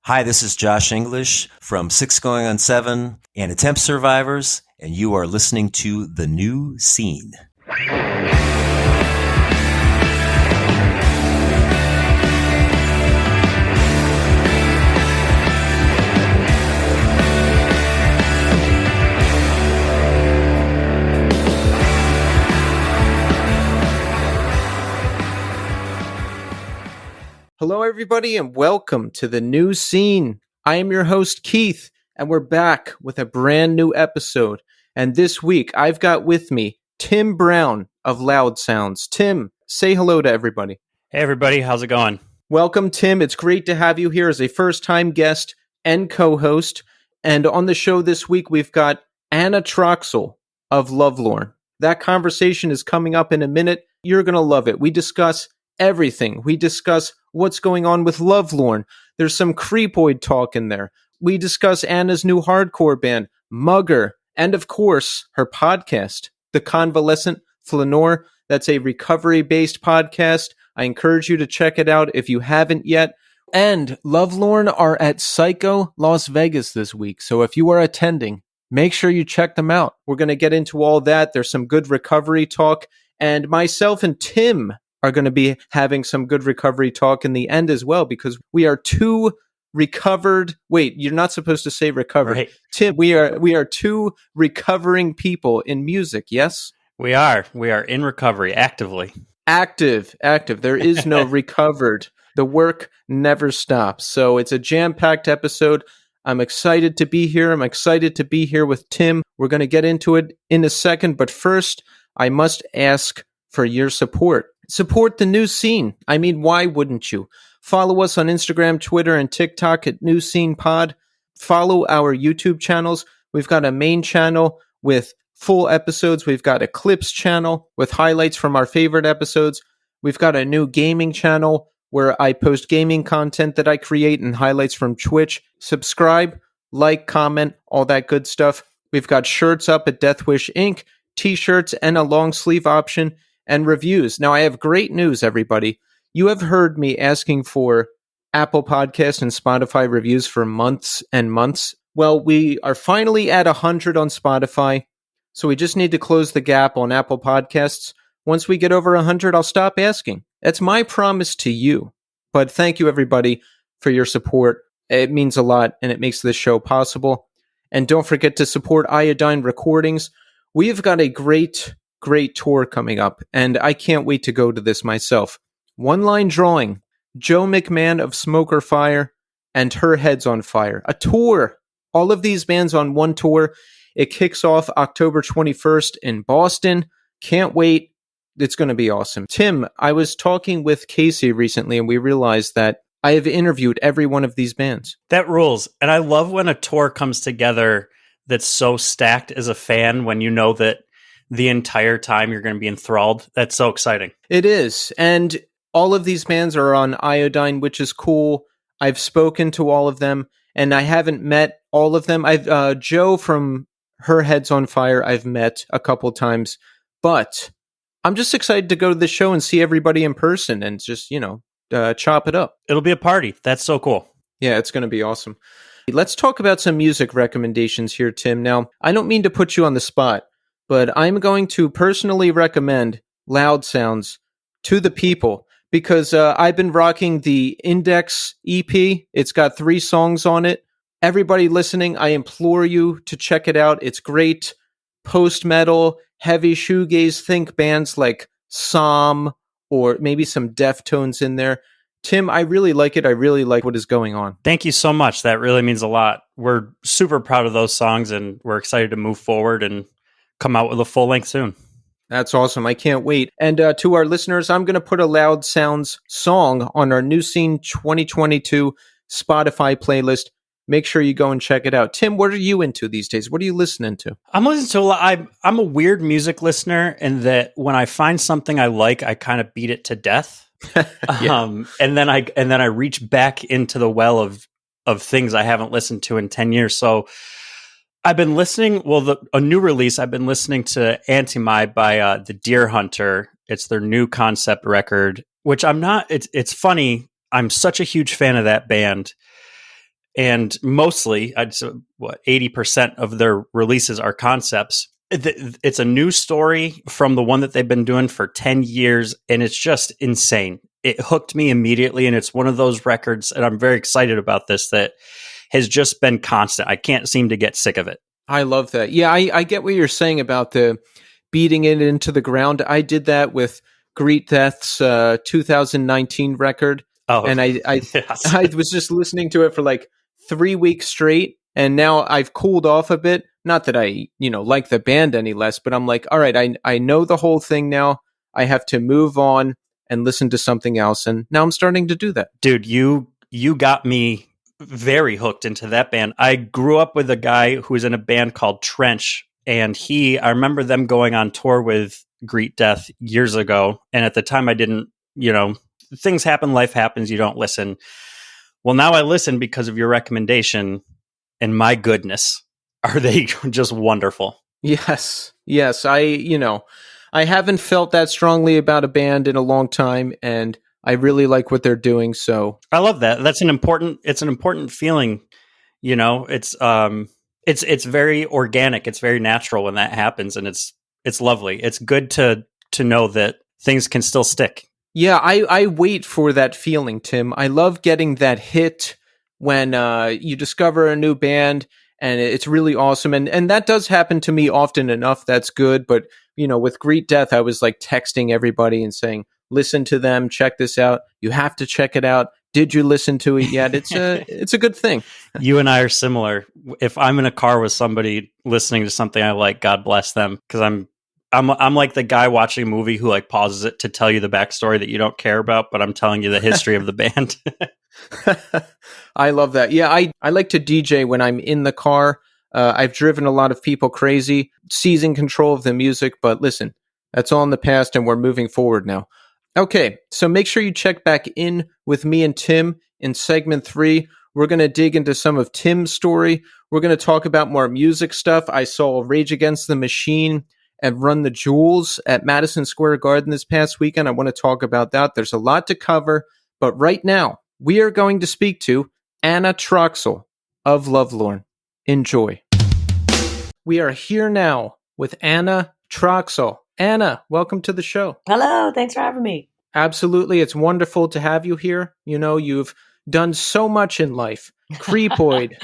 Hi, this is Josh English from 6 Going on 7 and Attempt Survivors, and you are listening to The New Scene. Hello, everybody, and welcome to The New Scene. I am your host, Keith, and we're back with a brand new episode. And this week, I've got with me Tim Brown of Loudsounds. Tim, say hello to everybody. Hey, everybody. How's it going? Welcome, Tim. It's great to have you here as a first-time guest and co-host. And on the show this week, we've got Anna Troxell of Lovelorn. That conversation is coming up in a minute. You're going to love it. We discuss everything. We discuss what's going on with Lovelorn. There's some Creepoid talk in there. We discuss Anna's new hardcore band, Mugger, and of course, her podcast, the Convalescent Flaneur. That's a recovery-based podcast. I encourage you to check it out if you haven't yet. And Lovelorn are at Psycho Las Vegas this week, so if you are attending, make sure you check them out. We're going to get into all that. There's some good recovery talk, and myself and Tim are going to be having some good recovery talk in the end as well, because we are two recovered. Wait, you're not supposed to say recovered. Right. Tim, we are two recovering people in music, yes? We are in recovery actively. Active. There is no recovered. The work never stops. So it's a jam-packed episode. I'm excited to be here. I'm excited to be here with Tim. We're going to get into it in a second, but first, I must ask for your support. Support the New Scene. I mean, why wouldn't you? Follow us on Instagram, Twitter, and TikTok at New Scene Pod. Follow our YouTube channels. We've got a main channel with full episodes. We've got a clips channel with highlights from our favorite episodes. We've got a new gaming channel where I post gaming content that I create and highlights from Twitch. Subscribe, like, comment, all that good stuff. We've got shirts up at Deathwish Inc., t-shirts, and a long sleeve option, and reviews. Now, I have great news, everybody. You have heard me asking for Apple Podcasts and Spotify reviews for months and months. Well, we are finally at 100 on Spotify, so we just need to close the gap on Apple Podcasts. Once we get over 100, I'll stop asking. That's my promise to you. But thank you, everybody, for your support. It means a lot, and it makes this show possible. And don't forget to support Iodine Recordings. We've got a great tour coming up, and I can't wait to go to this myself. One Line Drawing, Joe McMahon of Smoker Fire, and Her Head's on Fire. A tour. All of these bands on one tour. It kicks off October 21st in Boston. Can't wait. It's going to be awesome. Tim, I was talking with Casey recently, and we realized that I have interviewed every one of these bands. That rules. And I love when a tour comes together that's so stacked as a fan, when you know that the entire time you're going to be enthralled. That's so exciting. It is. And all of these bands are on Iodine, which is cool. I've spoken to all of them, and I haven't met all of them. I've Joe from Her Head's on Fire, I've met a couple times, but I'm just excited to go to the show and see everybody in person and just, chop it up. It'll be a party. That's so cool. Yeah, it's going to be awesome. Let's talk about some music recommendations here, Tim. Now, I don't mean to put you on the spot, but I'm going to personally recommend Loudsounds to the people because I've been rocking the Index EP. It's got 3 songs on it. Everybody listening, I implore you to check it out. It's great. Post-metal, heavy shoegaze, think bands like Psalm or maybe some Deftones in there. Tim, I really like it. I really like what is going on. Thank you so much. That really means a lot. We're super proud of those songs, and we're excited to move forward and come out with a full length soon. That's awesome. I can't wait. And to our listeners, I'm going to put a Loudsounds song on our New Scene 2022 Spotify playlist. Make sure you go and check it out. Tim, what are you into these days? What are you listening to? I'm listening to a lot. I'm a weird music listener in that when I find something I like, I kind of beat it to death. Yeah. And then I reach back into the well of things I haven't listened to in 10 years. So I've been listening. Well, a new release. I've been listening to Anti-My by the Deer Hunter. It's their new concept record, which I'm not. It's funny. I'm such a huge fan of that band, and mostly, I'd say, 80% of their releases are concepts. It's a new story from the one that they've been doing for 10 years, and it's just insane. It hooked me immediately, and it's one of those records, and I'm very excited about this, that has just been constant. I can't seem to get sick of it. I love that. Yeah, I get what you're saying about the beating it into the ground. I did that with Greet Death's 2019 record. Oh, and I yes. I was just listening to it for like 3 weeks straight, and now I've cooled off a bit. Not that I, like the band any less, but I'm like, all right, I know the whole thing now. I have to move on and listen to something else, and now I'm starting to do that. Dude, you got me very hooked into that band. I grew up with a guy who was in a band called Trench, and I remember them going on tour with Greet Death years ago, and at the time I didn't, things happen, life happens, you don't listen. Well, now I listen because of your recommendation, and my goodness, are they just wonderful. Yes. I haven't felt that strongly about a band in a long time, and I really like what they're doing. So I love that. It's an important feeling. It's very organic. It's very natural when that happens, and it's lovely. It's good to know that things can still stick. Yeah, I wait for that feeling, Tim. I love getting that hit when you discover a new band and it's really awesome. And that does happen to me often enough. That's good. But, with Greet Death, I was like texting everybody and saying, listen to them, check this out. You have to check it out. Did you listen to it yet? It's a good thing. You and I are similar. If I'm in a car with somebody listening to something I like, God bless them, because I'm like the guy watching a movie who like pauses it to tell you the backstory that you don't care about, but I'm telling you the history of the band. I love that. Yeah, I like to DJ when I'm in the car. I've driven a lot of people crazy, seizing control of the music, but listen, that's all in the past and we're moving forward now. Okay, so make sure you check back in with me and Tim in segment 3. We're going to dig into some of Tim's story. We're going to talk about more music stuff. I saw Rage Against the Machine and Run the Jewels at Madison Square Garden this past weekend. I want to talk about that. There's a lot to cover, but right now we are going to speak to Anna Troxell of Lovelorn. Enjoy. We are here now with Anna Troxell. Anna, welcome to the show. Hello, thanks for having me. Absolutely. It's wonderful to have you here. You've done so much in life. Creepoid,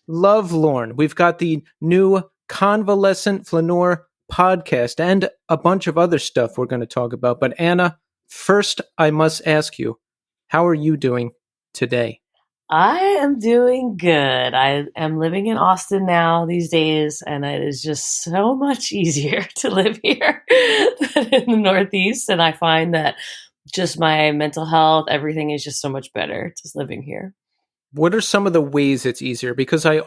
Lovelorn. We've got the new Convalescent Flaneur podcast and a bunch of other stuff we're going to talk about. But Anna, first I must ask you, how are you doing today? I am doing good. I am living in Austin now these days, and it is just so much easier to live here than in the Northeast. And I find that just my mental health, everything is just so much better just living here. What are some of the ways it's easier? Because I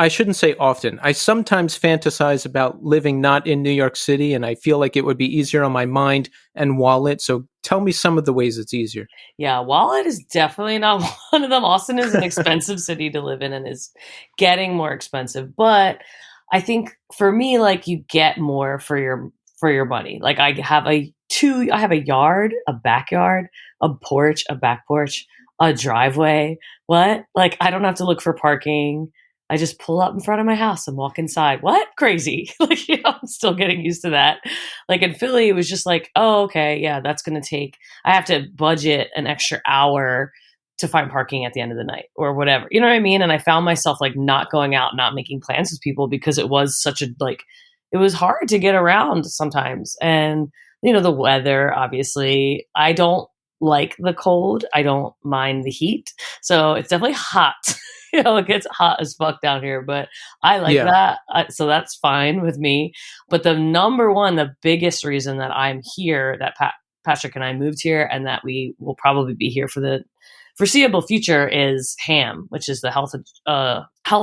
shouldn't say often. I sometimes fantasize about living not in New York City, and I feel like it would be easier on my mind and wallet. So tell me some of the ways it's easier. Yeah, wallet is definitely not one of them. Austin is an expensive city to live in and is getting more expensive. But I think for me, like, you get more for your money. Like, I have a yard, a backyard, a porch, a back porch, a driveway. What? Like, I don't have to look for parking. I just pull up in front of my house and walk inside. What? Crazy. Like, I'm still getting used to that. Like in Philly, it was just like, oh, okay, yeah, that's going to I have to budget an extra hour to find parking at the end of the night or whatever. You know what I mean? And I found myself like not going out, not making plans with people because it was it was hard to get around sometimes. And, the weather, obviously, I don't like the cold. I don't mind the heat. So it's definitely hot. It gets hot as fuck down here, but I like that. So that's fine with me. But the biggest reason that I'm here, that Patrick and I moved here and that we will probably be here for the foreseeable future is HAM, which is the Health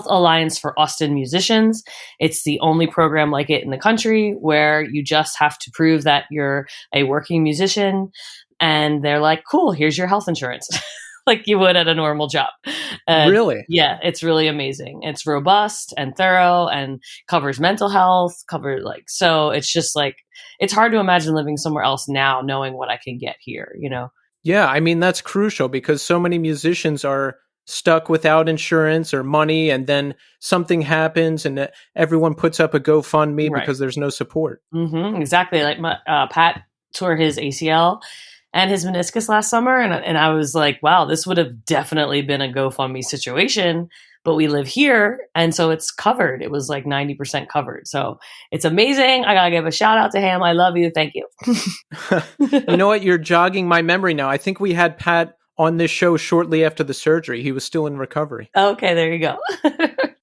Alliance for Austin Musicians. It's the only program like it in the country where you just have to prove that you're a working musician. And they're like, cool, here's your health insurance. Like you would at a normal job. Really? Yeah, it's really amazing. It's robust and thorough and covers mental health, so it's just like, it's hard to imagine living somewhere else now knowing what I can get here, Yeah, I mean, that's crucial because so many musicians are stuck without insurance or money, and then something happens and everyone puts up a GoFundMe Right. because there's no support. Exactly. Like Pat tore his ACL and his meniscus last summer. And I was like, wow, this would have definitely been a GoFundMe situation, but we live here. And so it's covered. It was like 90% covered. So it's amazing. I got to give a shout out to him. I love you. Thank you. You know what? You're jogging my memory now. I think we had Pat on this show shortly after the surgery. He was still in recovery. Okay, there you go.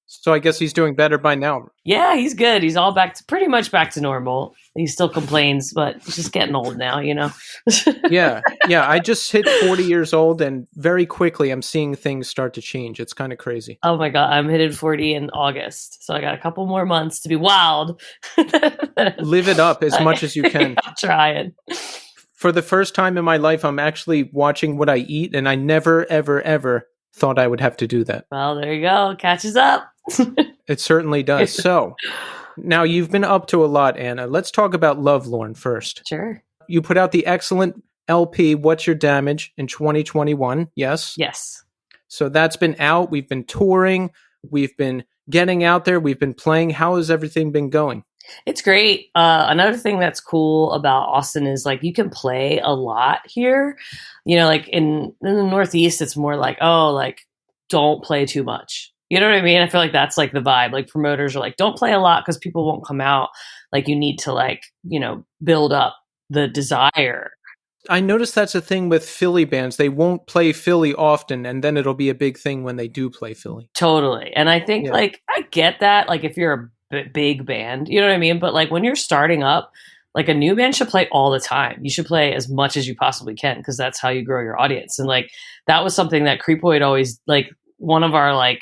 So I guess he's doing better by now. Yeah, he's good. He's all pretty much back to normal. He still complains, but he's just getting old now, you know? Yeah. I just hit 40 years old, and very quickly I'm seeing things start to change. It's kind of crazy. Oh my God, I'm hitting 40 in August. So I got a couple more months to be wild. Live it up as much as you can. I'm trying. For the first time in my life, I'm actually watching what I eat, and I never, ever, ever thought I would have to do that. Well, there you go. Catches up. It certainly does. So now you've been up to a lot, Anna. Let's talk about Lovelorn first. Sure. You put out the excellent LP, What's Your Damage, in 2021. Yes? Yes. So that's been out. We've been touring. We've been getting out there. We've been playing. How has everything been going? It's great. Another thing that's cool about Austin is like you can play a lot here. You know, like in the Northeast, it's more like, oh, like don't play too much. You know what I mean? I feel like that's like the vibe. Like promoters are like, don't play a lot because people won't come out. Like you need to like, you know, build up the desire. I noticed that's a thing with Philly bands. They won't play Philly often, and then it'll be a big thing when they do play Philly. Totally. And I think like I get that. Like if you're a big band, you know what I mean? But like when you're starting up, like a new band should play all the time. You should play as much as you possibly can because that's how you grow your audience. And like that was something that Creepoid always like one of our like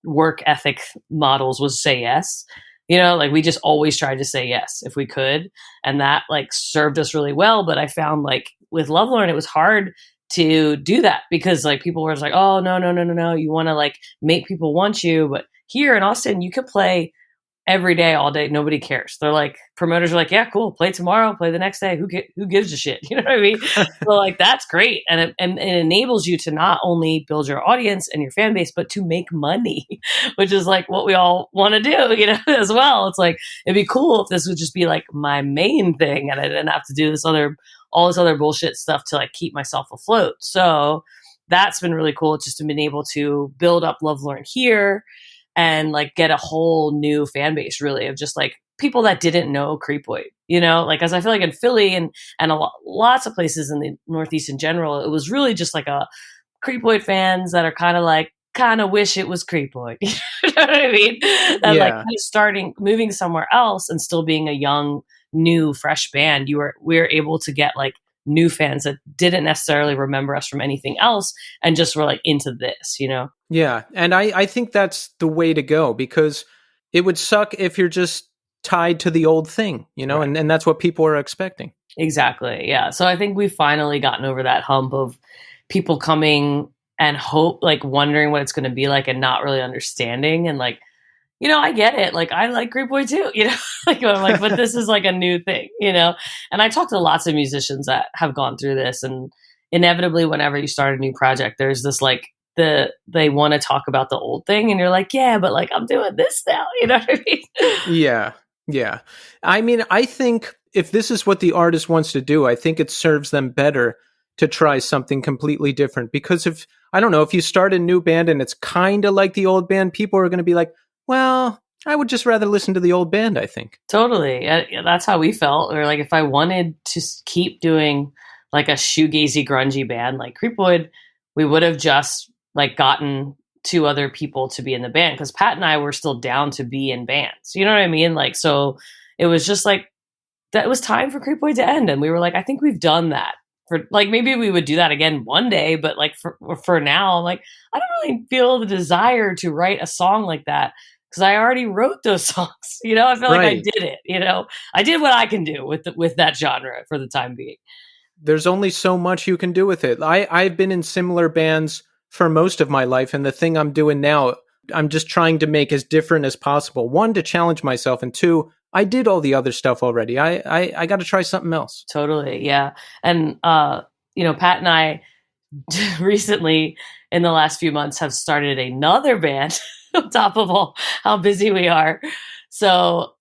work ethic models was say yes. You know, like we just always tried to say yes if we could. And that like served us really well. But I found like with Lovelorn, it was hard to do that because like people were just like, oh, no. You want to like make people want you. But here in Austin, you could play every day, all day. Nobody cares. They're like, promoters are like, yeah, cool. Play tomorrow, play the next day. Who gives a shit? You know what I mean? So like, that's great. And it enables you to not only build your audience and your fan base, but to make money, which is like what we all want to do, you know, as well. It's like, it'd be cool if this would just be like my main thing and I didn't have to do all this other bullshit stuff to like keep myself afloat. So that's been really cool. It's just been able to build up Lovelorn here and like get a whole new fan base really of just like people that didn't know Creepoid, you know, like as I feel like in Philly and lots of places in the Northeast in general, it was really just like a Creepoid fans that are kind of wish it was Creepoid. You know what I mean? And like moving somewhere else and still being a young, new, fresh band, we were able to get like new fans that didn't necessarily remember us from anything else and just were like into this, you know? Yeah. And I think that's the way to go because it would suck if you're just tied to the old thing, you know, right. and that's what people are expecting. Exactly. Yeah. So I think we've finally gotten over that hump of people coming and wondering what it's going to be like and not really understanding. And like, you know, I get it. Like, I like Creepoid too, you know, like, I'm like, but this is like a new thing, you know? And I talk to lots of musicians that have gone through this, and inevitably, whenever you start a new project, there's this like, they want to talk about the old thing, and you're like, yeah, but like, I'm doing this now, you know what I mean? Yeah. I mean, I think if this is what the artist wants to do, I think it serves them better to try something completely different. Because if you start a new band and it's kind of like the old band, people are going to be like, well, I would just rather listen to the old band, I think. Totally. That's how we felt. Or like if I wanted to keep doing like a shoegazy grungy band like Creepoid, we would have just like gotten two other people to be in the band because Pat and I were still down to be in bands. You know what I mean? Like, so it was just like, that it was time for Creepoid to end. And we were like, I think we've done that. For like, maybe we would do that again one day, but like for now, I'm like, I don't really feel the desire to write a song like that. Because I already wrote those songs, you know. I feel like I did it, you know. I did what I can do with that genre for the time being. There's only so much you can do with it. I've been in similar bands for most of my life, and the thing I'm doing now, I'm just trying to make as different as possible. One, to challenge myself, and two, I did all the other stuff already. I got to try something else. Totally, yeah. And you know, Pat and I recently in the last few months have started another band on top of all how busy we are. So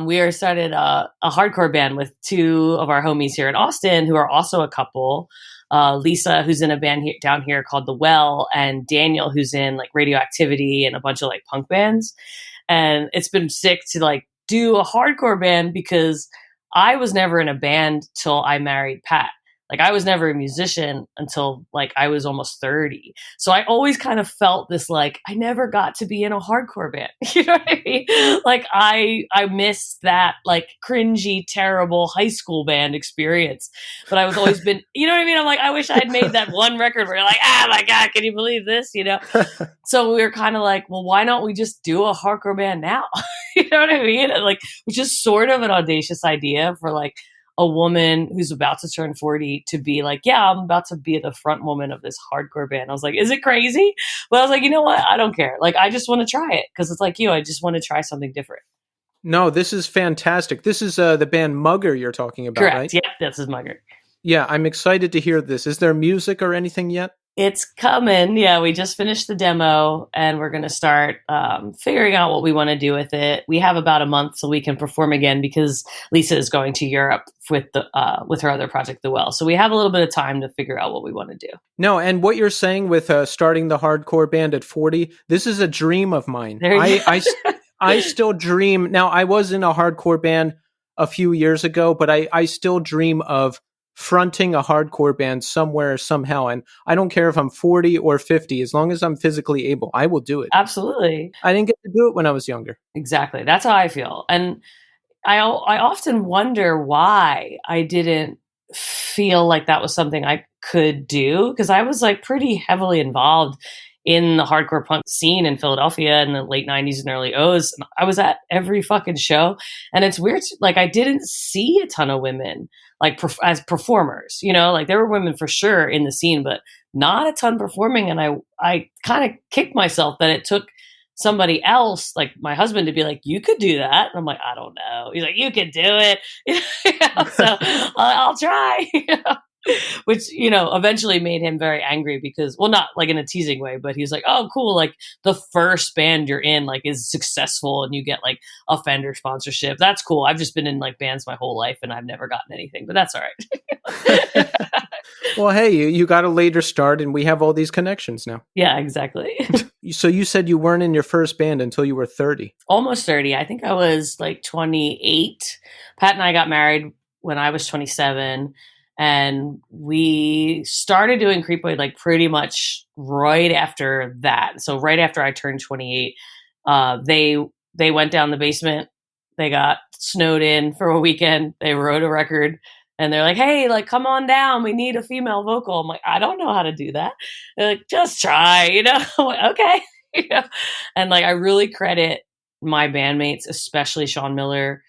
we are started a hardcore band with two of our homies here in Austin who are also a couple. Lisa, who's in a band down here called The Well, and Daniel, who's in like Radioactivity and a bunch of like punk bands. And it's been sick to like do a hardcore band because I was never in a band till I married Pat. Like I was never a musician until like I was almost 30. So I always kind of felt this like I never got to be in a hardcore band. You know what I mean? Like I missed that like cringy, terrible high school band experience. But I was always been, you know what I mean? I'm like, I wish I had made that one record where you're like, oh my God, can you believe this? You know? So we were kind of like, well, why don't we just do a hardcore band now? You know what I mean? And like, which is sort of an audacious idea for like a woman who's about to turn 40 to be like, yeah, I'm about to be the front woman of this hardcore band. I was like, is it crazy? But I was like, you know what? I don't care. Like, I just want to try it because it's like you. I just want to try something different. No, this is fantastic. This is the band Mugger you're talking about, Correct. right? Yeah, this is Mugger. Yeah, I'm excited to hear this. Is there music or anything yet? It's coming. Yeah, we just finished the demo and we're going to start figuring out what we want to do with it. We have about a month so we can perform again because Lisa is going to Europe with her other project, The Well. So we have a little bit of time to figure out what we want to do. No, and what you're saying with starting the hardcore band at 40, this is a dream of mine. I still dream. Now, I was in a hardcore band a few years ago, but I still dream of fronting a hardcore band somewhere, somehow. And I don't care if I'm 40 or 50, as long as I'm physically able, I will do it. Absolutely. I didn't get to do it when I was younger. Exactly. That's how I feel. And I often wonder why I didn't feel like that was something I could do, because I was like pretty heavily involved in the hardcore punk scene in Philadelphia in the late 90s and early O's. I was at every fucking show. And it's weird. Like I didn't see a ton of women like as performers, you know, like there were women for sure in the scene, but not a ton performing. And I kind of kicked myself that it took somebody else, like my husband, to be like, you could do that. And I'm like, I don't know. He's like, you could do it. So I'll try. Which, you know, eventually made him very angry because, well, not like in a teasing way, but he's like, oh, cool. Like the first band you're in, like, is successful and you get like a Fender sponsorship. That's cool. I've just been in like bands my whole life and I've never gotten anything, but that's all right. Well, hey, you got a later start and we have all these connections now. Yeah, exactly. So you said you weren't in your first band until you were 30. Almost 30. I think I was like 28. Pat and I got married when I was 27. And we started doing Creepoid like pretty much right after that. So right after I turned 28, they went down the basement. They got snowed in for a weekend. They wrote a record and they're like, hey, like, come on down. We need a female vocal. I'm like, I don't know how to do that. They're like, just try, you know? I'm like, okay. You know? And like, I really credit my bandmates, especially Sean Miller,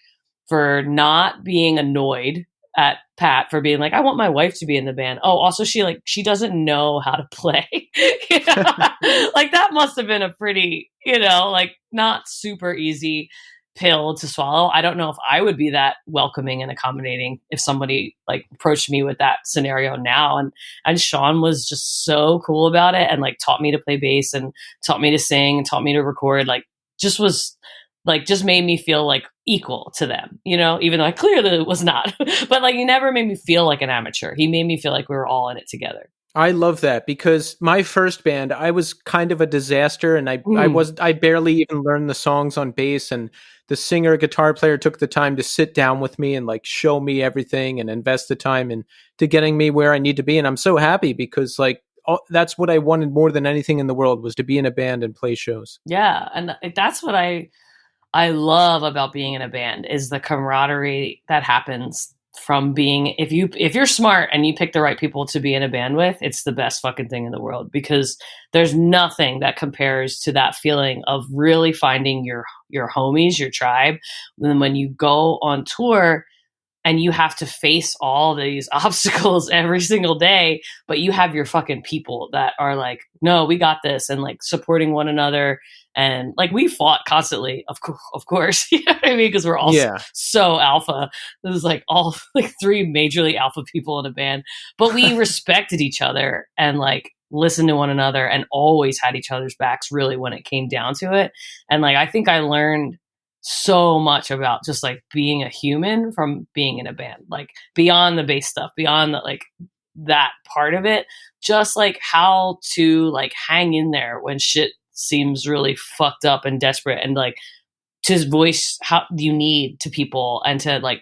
for not being annoyed at Pat for being like, I want my wife to be in the band. Oh, also she doesn't know how to play. You know? Like that must have been a pretty, you know, like not super easy pill to swallow. I don't know if I would be that welcoming and accommodating if somebody like approached me with that scenario now. And Sean was just so cool about it and like taught me to play bass and taught me to sing and taught me to record. Like just made me feel like equal to them, you know, even though I clearly was not. But like he never made me feel like an amateur. He made me feel like we were all in it together. I love that because my first band, I was kind of a disaster and I barely even learned the songs on bass, and the singer guitar player took the time to sit down with me and like show me everything and invest the time into getting me where I need to be. And I'm so happy because like that's what I wanted more than anything in the world, was to be in a band and play shows. Yeah. And that's what I love about being in a band is the camaraderie that happens from being, if you're smart and you pick the right people to be in a band with, it's the best fucking thing in the world, because there's nothing that compares to that feeling of really finding your homies, your tribe. And when you go on tour and you have to face all these obstacles every single day, but you have your fucking people that are like, no, we got this, and like supporting one another. And like we fought constantly, of course, you know what I mean? Because we're all so alpha. This is like all like three majorly alpha people in a band, but we respected each other and like listened to one another and always had each other's backs really when it came down to it. And like, I think I learned so much about just like being a human from being in a band, like beyond the bass stuff, beyond the, like that part of it, just like how to like hang in there when shit seems really fucked up and desperate, and like to voice how you need to people and to like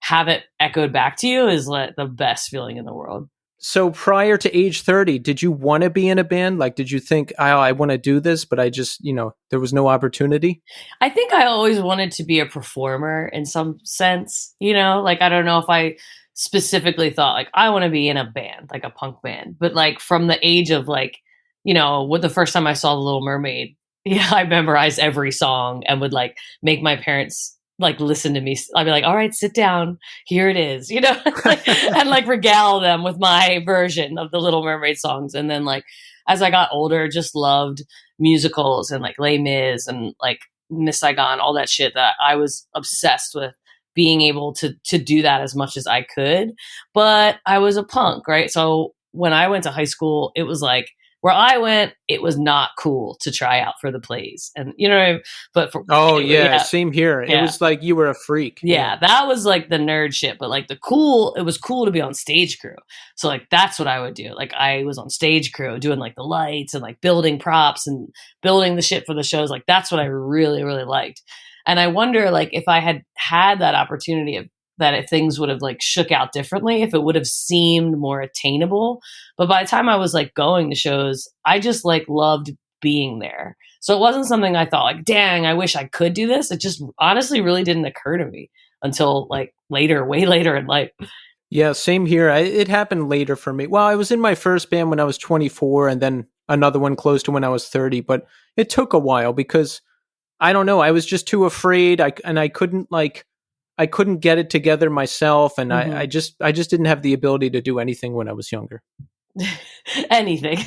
have it echoed back to you is like the best feeling in the world. So prior to age 30, did you want to be in a band? Like, did you think, oh, I want to do this, but I just, there was no opportunity? I think I always wanted to be a performer in some sense, like, I don't know if I specifically thought like, I want to be in a band, like a punk band, but like from the age of like, what the first time I saw The Little Mermaid, I memorized every song and would like make my parents like listen to me. I'd be like, all right, sit down. Here it is, and like regale them with my version of the Little Mermaid songs. And then like, as I got older, just loved musicals and like Les Mis and like Miss Saigon, all that shit that I was obsessed with being able to do that as much as I could. But I was a punk, right? So when I went to high school, it was like, where I went, it was not cool to try out for the plays. And what I mean? But same here. Yeah. It was like you were a freak. Yeah, that was like the nerd shit. But like it was cool to be on stage crew. So like that's what I would do. Like I was on stage crew doing like the lights and like building props and building the shit for the shows. Like that's what I really, really liked. And I wonder like if I had that opportunity that if things would have like shook out differently, if it would have seemed more attainable. But by the time I was like going to shows, I just like loved being there. So it wasn't something I thought like, dang, I wish I could do this. It just honestly really didn't occur to me until like later, way later in life. Yeah, same here. It happened later for me. Well, I was in my first band when I was 24 and then another one close to when I was 30, but it took a while because I don't know. I was just too afraid. I couldn't get it together myself, and I just didn't have the ability to do anything when I was younger. Anything.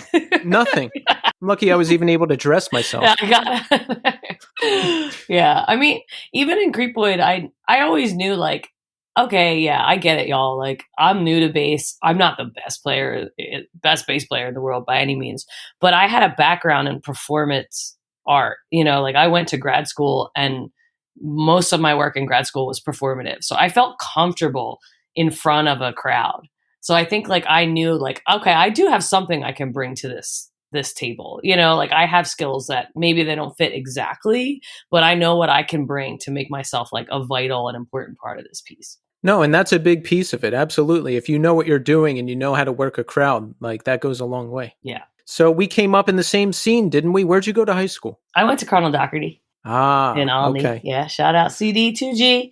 Nothing. I'm lucky I was even able to dress myself. Yeah. I mean, even in Creepoid, I always knew like, okay, yeah, I get it, y'all. Like, I'm new to bass. I'm not the best bass player in the world by any means, but I had a background in performance art. Like I went to grad school and most of my work in grad school was performative. So I felt comfortable in front of a crowd. So I think like I knew like, okay, I do have something I can bring to this table. Like I have skills that maybe they don't fit exactly, but I know what I can bring to make myself like a vital and important part of this piece. No, and that's a big piece of it. Absolutely. If you know what you're doing and you know how to work a crowd, like that goes a long way. Yeah. So we came up in the same scene, didn't we? Where'd you go to high school? I went to Cardinal Doherty. In Olney. Okay. Yeah, shout out CD2G.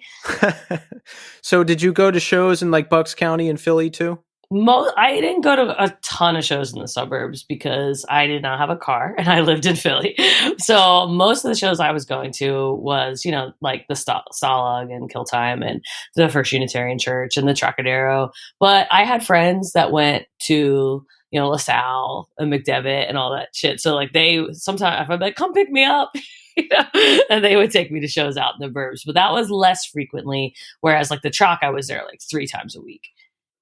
So did you go to shows in like Bucks County and Philly too? I didn't go to a ton of shows in the suburbs because I did not have a car and I lived in Philly. So most of the shows I was going to was, like the Stalag and Kill Time and the First Unitarian Church and the Trocadero. But I had friends that went to, LaSalle and McDevitt and all that shit. So like sometimes I'd be like, come pick me up. And they would take me to shows out in the burbs, but that was less frequently. Whereas like the Troc, I was there like 3 times a week.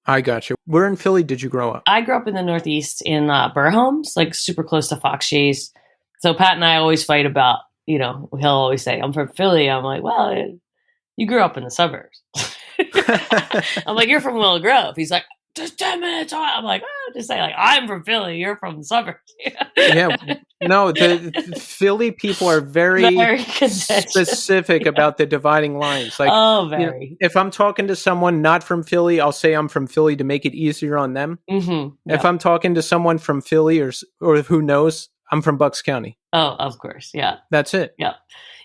I got you. Where in Philly did you grow up? I grew up in the Northeast in Burr Homes, like super close to Fox Chase. So Pat and I always fight about, he'll always say, I'm from Philly. I'm like, well, you grew up in the suburbs. I'm like, you're from Willow Grove. He's like, just 10 minutes. I'm like, just say like, I'm from Philly. You're from the suburbs. Yeah. No, the Philly people are very specific about the dividing lines. Like, very. If I'm talking to someone not from Philly, I'll say I'm from Philly to make it easier on them. Mm-hmm. If I'm talking to someone from Philly or who knows, I'm from Bucks County. Oh, of course. Yeah. That's it. Yeah.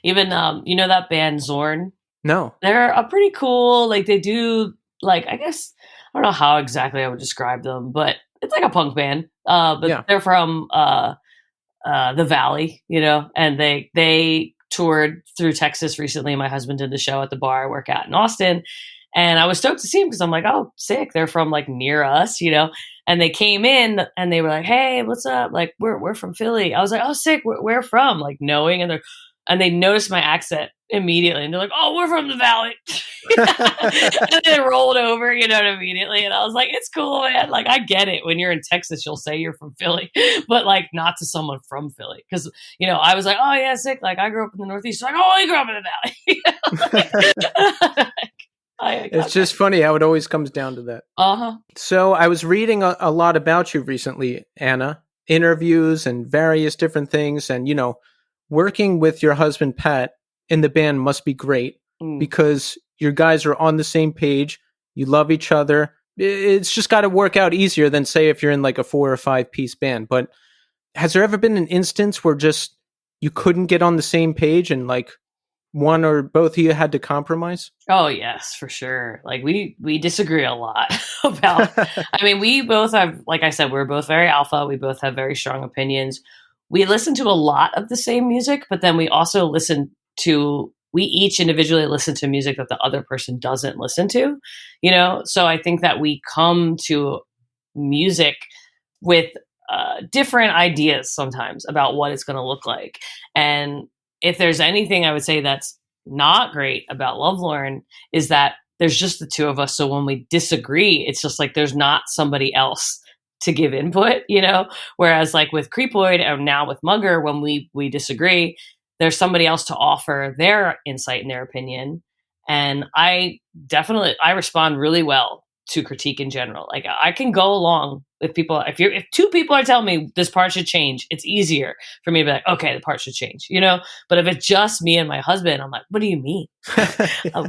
Even, that band Zorn? No. They're a pretty cool, like they do, like, I guess, I don't know how exactly I would describe them, but it's like a punk band. But they're from the Valley, and they toured through Texas recently. My husband did the show at the bar I work at in Austin, and I was stoked to see them because I'm like, oh, sick. They're from like near us, and they came in and they were like, hey, what's up? Like, we're from Philly. I was like, oh, sick. Where from? Like knowing, and they're, and they noticed my accent immediately, and they're like, "Oh, we're from the Valley," and they rolled over, immediately. And I was like, "It's cool, man. Like, I get it. When you're in Texas, you'll say you're from Philly, but like not to someone from Philly, because I was like, oh yeah, sick. Like, I grew up in the Northeast. Like, oh, you grew up in the Valley." It's just funny how it always comes down to that. So I was reading a lot about you recently, Anna, interviews and various different things, and working with your husband Pat in the band must be great because your guys are on the same page. You love each other. It's just got to work out easier than, say, if you're in like a 4 or 5 piece band. But has there ever been an instance where just you couldn't get on the same page and like one or both of you had to compromise? Oh yes, for sure. Like we disagree a lot about, I mean, we both have, like I said, we're both very alpha. We both have very strong opinions. We listen to a lot of the same music, but then we also we each individually listen to music that the other person doesn't listen to, So I think that we come to music with different ideas sometimes about what it's going to look like. And if there's anything I would say that's not great about Lovelorn is that there's just the two of us. So when we disagree, it's just like there's not somebody else to give input, Whereas like with Creepoid and now with Mugger, when we disagree, there's somebody else to offer their insight and their opinion. And I respond really well to critique in general. Like I can go along with people. If 2 people are telling me this part should change, it's easier for me to be like, okay, the part should change, But if it's just me and my husband, I'm like, what do you mean?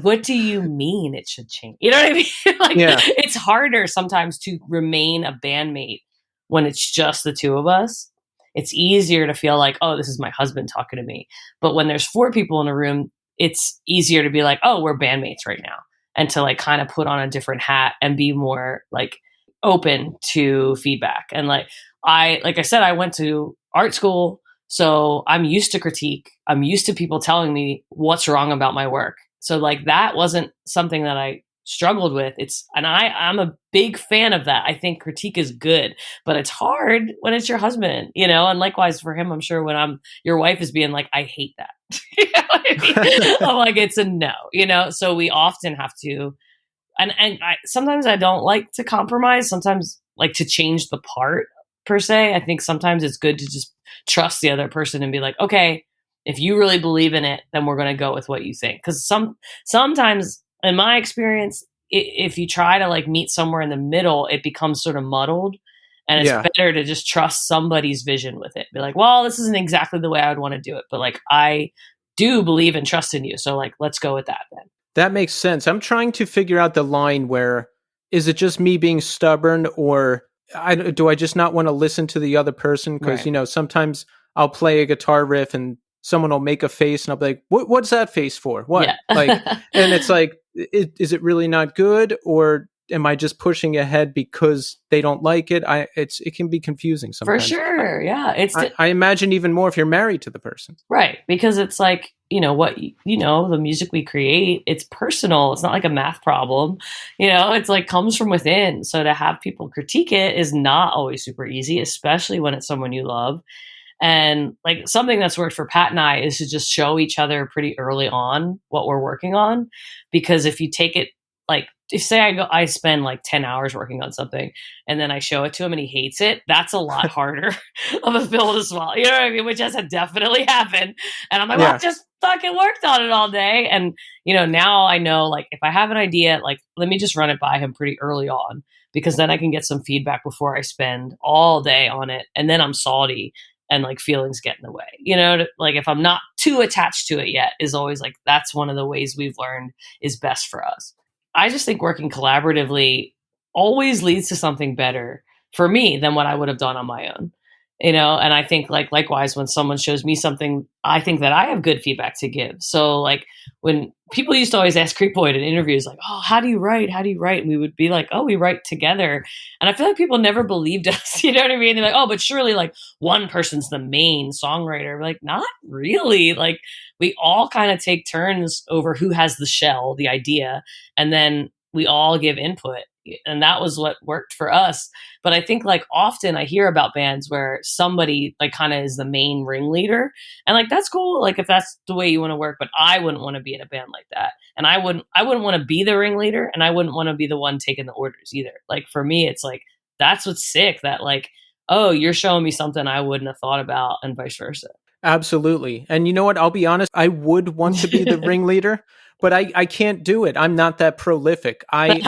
What do you mean it should change? You know what I mean? It's harder sometimes to remain a bandmate when it's just the two of us. It's easier to feel like, oh, this is my husband talking to me. But when there's 4 people in a room, it's easier to be like, oh, we're bandmates right now. And to like kind of put on a different hat and be more like open to feedback. And like I said, I went to art school, so I'm used to critique. I'm used to people telling me what's wrong about my work. So like that wasn't something that I struggled with. I'm a big fan of that. I think critique is good, but it's hard when it's your husband, and likewise for him, I'm sure when your wife is being like, I hate that. You know what I mean? I'm like, it's a no, so we often have to, and sometimes I don't like to compromise, sometimes like to change the part per se. I think sometimes it's good to just trust the other person and be like, okay, if you really believe in it, then we're going to go with what you think. Because sometimes in my experience, if you try to like meet somewhere in the middle, it becomes sort of muddled, and it's better to just trust somebody's vision with it. Be like, well, this isn't exactly the way I would want to do it, but like I do believe and trust in you, so like let's go with that then. That makes sense. I'm trying to figure out the line where is it just me being stubborn, or do I just not want to listen to the other person? Because sometimes I'll play a guitar riff and someone will make a face, and I'll be like, "What's that face for? What?" Yeah. Like, and it's like, is it really not good, or am I just pushing ahead because they don't like it? It can be confusing sometimes. For sure, yeah. I imagine even more if you're married to the person, right? Because it's like the music we create, it's personal. It's not like a math problem. It's like comes from within. So to have people critique it is not always super easy, especially when it's someone you love. And like something that's worked for Pat and I is to just show each other pretty early on what we're working on. Because if you take it like, if say I spend like 10 hours working on something and then I show it to him and he hates it, that's a lot harder of a pill to swallow. You know what I mean? Which has definitely happened. And I'm like, well, I just fucking worked on it all day. And, now I know like if I have an idea, like let me just run it by him pretty early on, because then I can get some feedback before I spend all day on it. And then I'm salty. And like feelings get in the way, like if I'm not too attached to it yet is always like, that's one of the ways we've learned is best for us. I just think working collaboratively always leads to something better for me than what I would have done on my own, and I think like likewise, when someone shows me something, I think that I have good feedback to give. So like when people used to always ask Creepoid in interviews, like, oh, how do you write? And we would be like, oh, we write together. And I feel like people never believed us. You know what I mean? They're like, oh, but surely like one person's the main songwriter. We're like, not really. Like we all kind of take turns over who has the shell, the idea, and then we all give input, and that was what worked for us. But I think like often I hear about bands where somebody like kind of is the main ringleader, and like that's cool, like if that's the way you want to work, but I wouldn't want to be in a band like that. And I wouldn't want to be the ringleader, and I wouldn't want to be the one taking the orders either. Like for me, it's like that's what's sick, that like, oh, you're showing me something I wouldn't have thought about, and vice versa. Absolutely. And you know what? I'll be honest, I would want to be the ringleader, but I can't do it. I'm not that prolific. I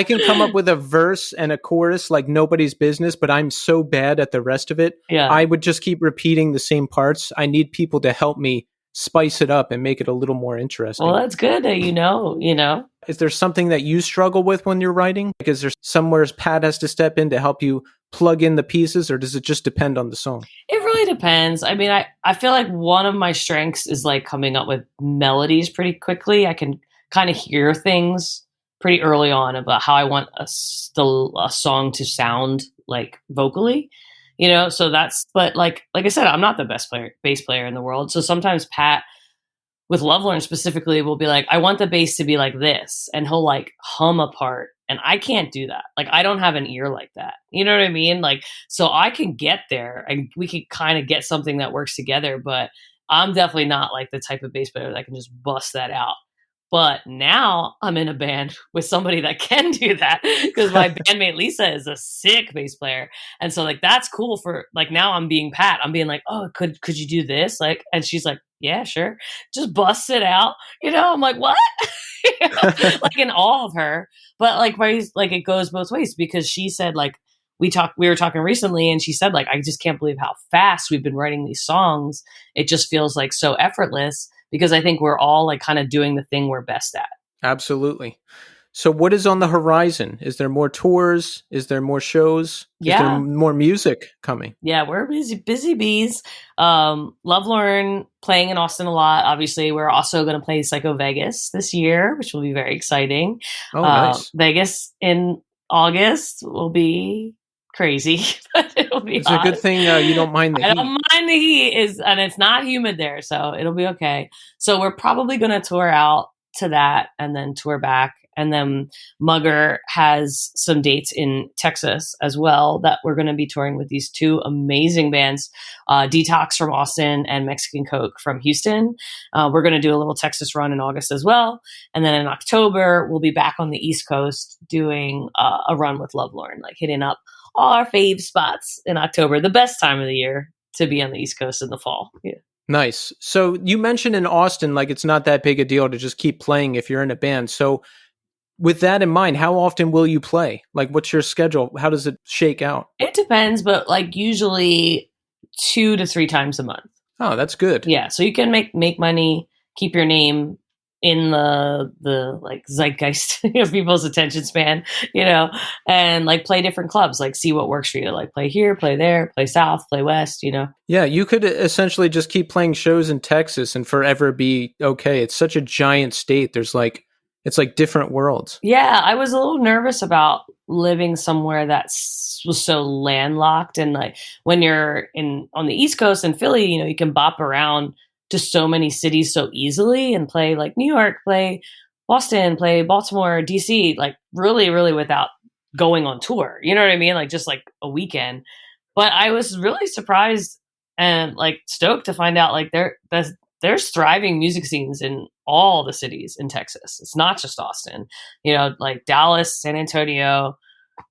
can come up with a verse and a chorus like nobody's business, but I'm so bad at the rest of it. Yeah. I would just keep repeating the same parts. I need people to help me spice it up and make it a little more interesting. Well, that's good that you know. Is there something that you struggle with when you're writing? Like, is there somewhere Pat has to step in to help you plug in the pieces, or does it just depend on the song? It really depends. I mean, I feel like one of my strengths is like coming up with melodies pretty quickly. I can kind of hear things pretty early on about how I want a song to sound like vocally, you know? So but like I said, I'm not the best bass player in the world. So sometimes Pat, with Lovelorn specifically, will be like, I want the bass to be like this. And he'll like hum a part. And I can't do that. Like, I don't have an ear like that. You know what I mean? Like, so I can get there and we can kind of get something that works together, but I'm definitely not like the type of bass player that can just bust that out. But now I'm in a band with somebody that can do that, because my bandmate Lisa is a sick bass player. And so like, that's cool for like, now I'm being Pat. I'm being like, oh, could you do this? Like, and she's like, yeah, sure. Just bust it out. You know, I'm like, what? You know, like in awe of her. But like, it goes both ways, because she said like, we were talking recently, and she said like, I just can't believe how fast we've been writing these songs. It just feels like so effortless, because I think we're all like kind of doing the thing we're best at. Absolutely. So what is on the horizon? Is there more tours? Is there more shows? Yeah. Is there more music coming? Yeah, we're busy bees. Lovelorn playing in Austin a lot. Obviously, we're also going to play Psycho Vegas this year, which will be very exciting. Oh, nice. Vegas in August will be crazy, but it'll be It's hot. a good thing you don't mind the heat. I don't mind the heat, and it's not humid there, so it'll be okay. So we're probably going to tour out to that and then tour back. And then Mugger has some dates in Texas as well that we're going to be touring with these two amazing bands, Detox from Austin and Mexican Coke from Houston. We're going to do a little Texas run in August as well. And then in October, we'll be back on the East Coast doing a run with Lovelorn, like hitting up all our fave spots in October, the best time of the year to be on the East Coast in the fall. Yeah. Nice. So you mentioned in Austin, like it's not that big a deal to just keep playing if you're in a band. So with that in mind, how often will you play? Like, what's your schedule? How does it shake out? It depends, but like usually 2 to 3 times a month. Oh, that's good. Yeah, so you can make money, keep your name in the like zeitgeist of people's attention span, you know, and like play different clubs, like see what works for you. Like play here, play there, play south, play west, you know. Yeah, you could essentially just keep playing shows in Texas and forever be okay. It's such a giant state. It's like different worlds. Yeah, I was a little nervous about living somewhere that was so landlocked, and like when you're on the East Coast in Philly, you know, you can bop around to so many cities so easily and play like New York, play Boston, play Baltimore, DC, like really, really without going on tour. You know what I mean? Like just like a weekend. But I was really surprised and like stoked to find out like there's thriving music scenes in all the cities in Texas. It's not just Austin, you know, like Dallas, San Antonio,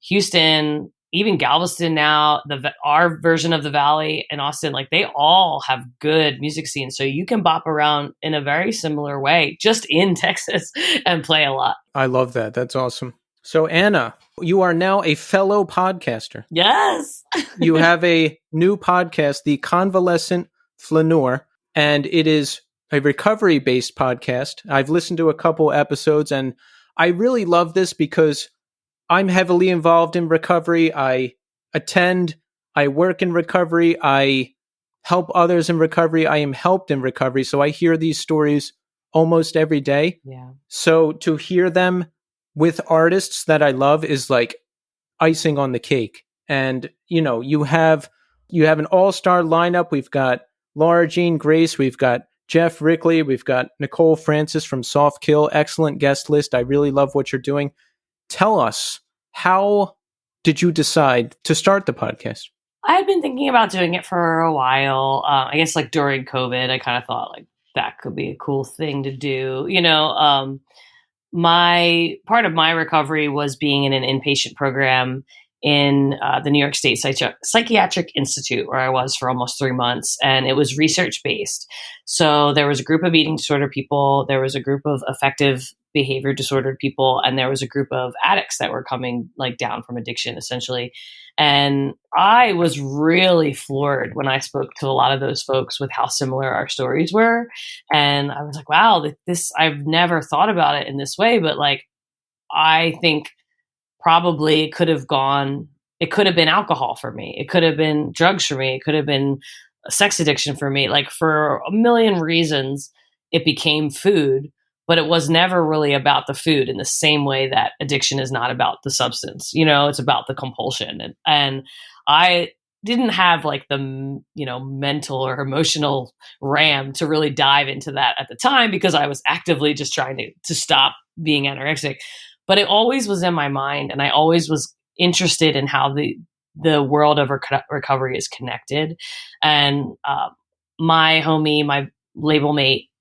Houston, even Galveston now, our version of the Valley and Austin, like they all have good music scenes. So you can bop around in a very similar way just in Texas and play a lot. I love that. That's awesome. So Anna, you are now a fellow podcaster. Yes. You have a new podcast, the Convalescent Flaneur, and it is a recovery-based podcast. I've listened to a couple episodes, and I really love this because I'm heavily involved in recovery. I attend, I work in recovery, I help others in recovery, I am helped in recovery. So I hear these stories almost every day. Yeah. So to hear them with artists that I love is like icing on the cake. And, you know, you have an all-star lineup. We've got Laura Jean Grace, we've got Jeff Rickley, we've got Nicole Francis from Soft Kill. Excellent guest list. I really love what you're doing. tell us, how did you decide to start the podcast? I had been thinking about doing it for a while. I guess like during COVID, I kind of thought like that could be a cool thing to do. My part of my recovery was being in an inpatient program in the New York State Psychiatric Institute, where I was for almost 3 months, and it was research based. So there was a group of eating disorder people, there was a group of affective behavior disordered people, and there was a group of addicts that were coming like down from addiction, essentially. And I was really floored when I spoke to a lot of those folks with how similar our stories were. And I was like, wow, this, I've never thought about it in this way, but like, I think probably it could have been alcohol for me. It could have been drugs for me. It could have been a sex addiction for me. Like for a million reasons, it became food, but it was never really about the food in the same way that addiction is not about the substance. It's about the compulsion. And I didn't have like the, mental or emotional RAM to really dive into that at the time because I was actively just trying to stop being anorexic. But it always was in my mind, and I always was interested in how the world of recovery is connected. And my homie, my label mate,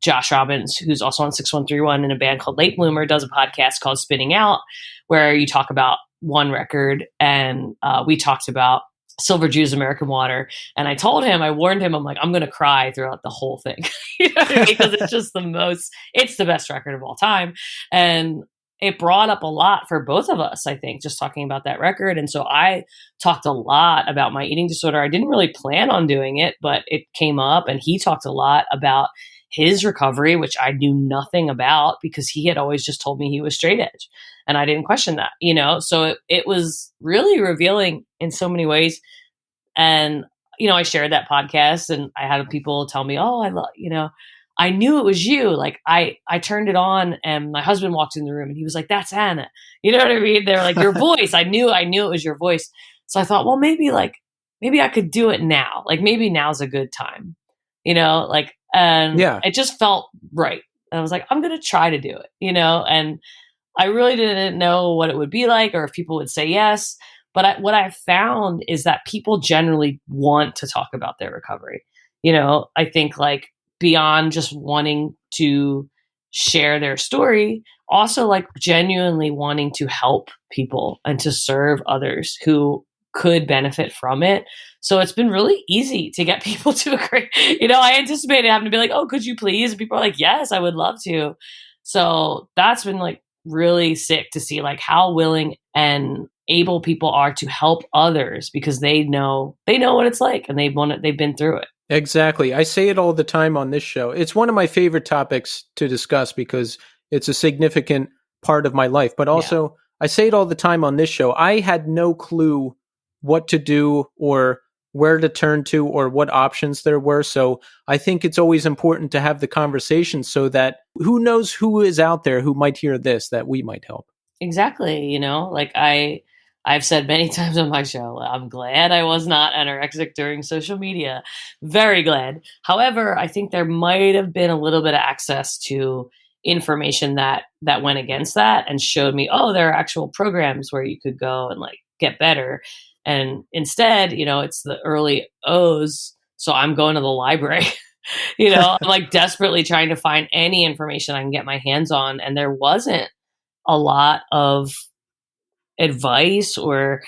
Josh Robbins, who's also on 6131 in a band called Late Bloomer, does a podcast called Spinning Out, where you talk about one record, and we talked about Silver Jews, American Water. And I warned him, I'm like, I'm going to cry throughout the whole thing. Because it's just it's the best record of all time. And it brought up a lot for both of us, I think, just talking about that record. And so I talked a lot about my eating disorder. I didn't really plan on doing it, but it came up, and he talked a lot about his recovery, which I knew nothing about because he had always just told me he was straight edge, and I didn't question that, so it was really revealing in so many ways. And, I shared that podcast, and I had people tell me, oh, I knew it was you. Like I turned it on, and my husband walked in the room, and he was like, that's Anna. You know what I mean? They're like, your voice. I knew it was your voice. So I thought, well, maybe I could do it now. Like maybe now's a good time, and it just felt right. And I was like, I'm going to try to do it, and I really didn't know what it would be like or if people would say yes. But what I found is that people generally want to talk about their recovery. I think like beyond just wanting to share their story, also like genuinely wanting to help people and to serve others who could benefit from it. So it's been really easy to get people to agree. I anticipated having to be like, oh, could you please? And people are like, yes, I would love to. So that's been like really sick to see like how willing and able people are to help others because they know what it's like, and they've been through it. Exactly. I say it all the time on this show. It's one of my favorite topics to discuss because it's a significant part of my life. But also, I say it all the time on this show. I had no clue what to do or where to turn to or what options there were. So I think it's always important to have the conversation so that who knows who is out there who might hear this, that we might help. Exactly. Like I've said many times on my show, I'm glad I was not anorexic during social media. Very glad. However, I think there might have been a little bit of access to information that went against that and showed me, oh, there are actual programs where you could go and like get better. And instead, it's the early O's. So I'm going to the library, I'm like desperately trying to find any information I can get my hands on. And there wasn't a lot of advice or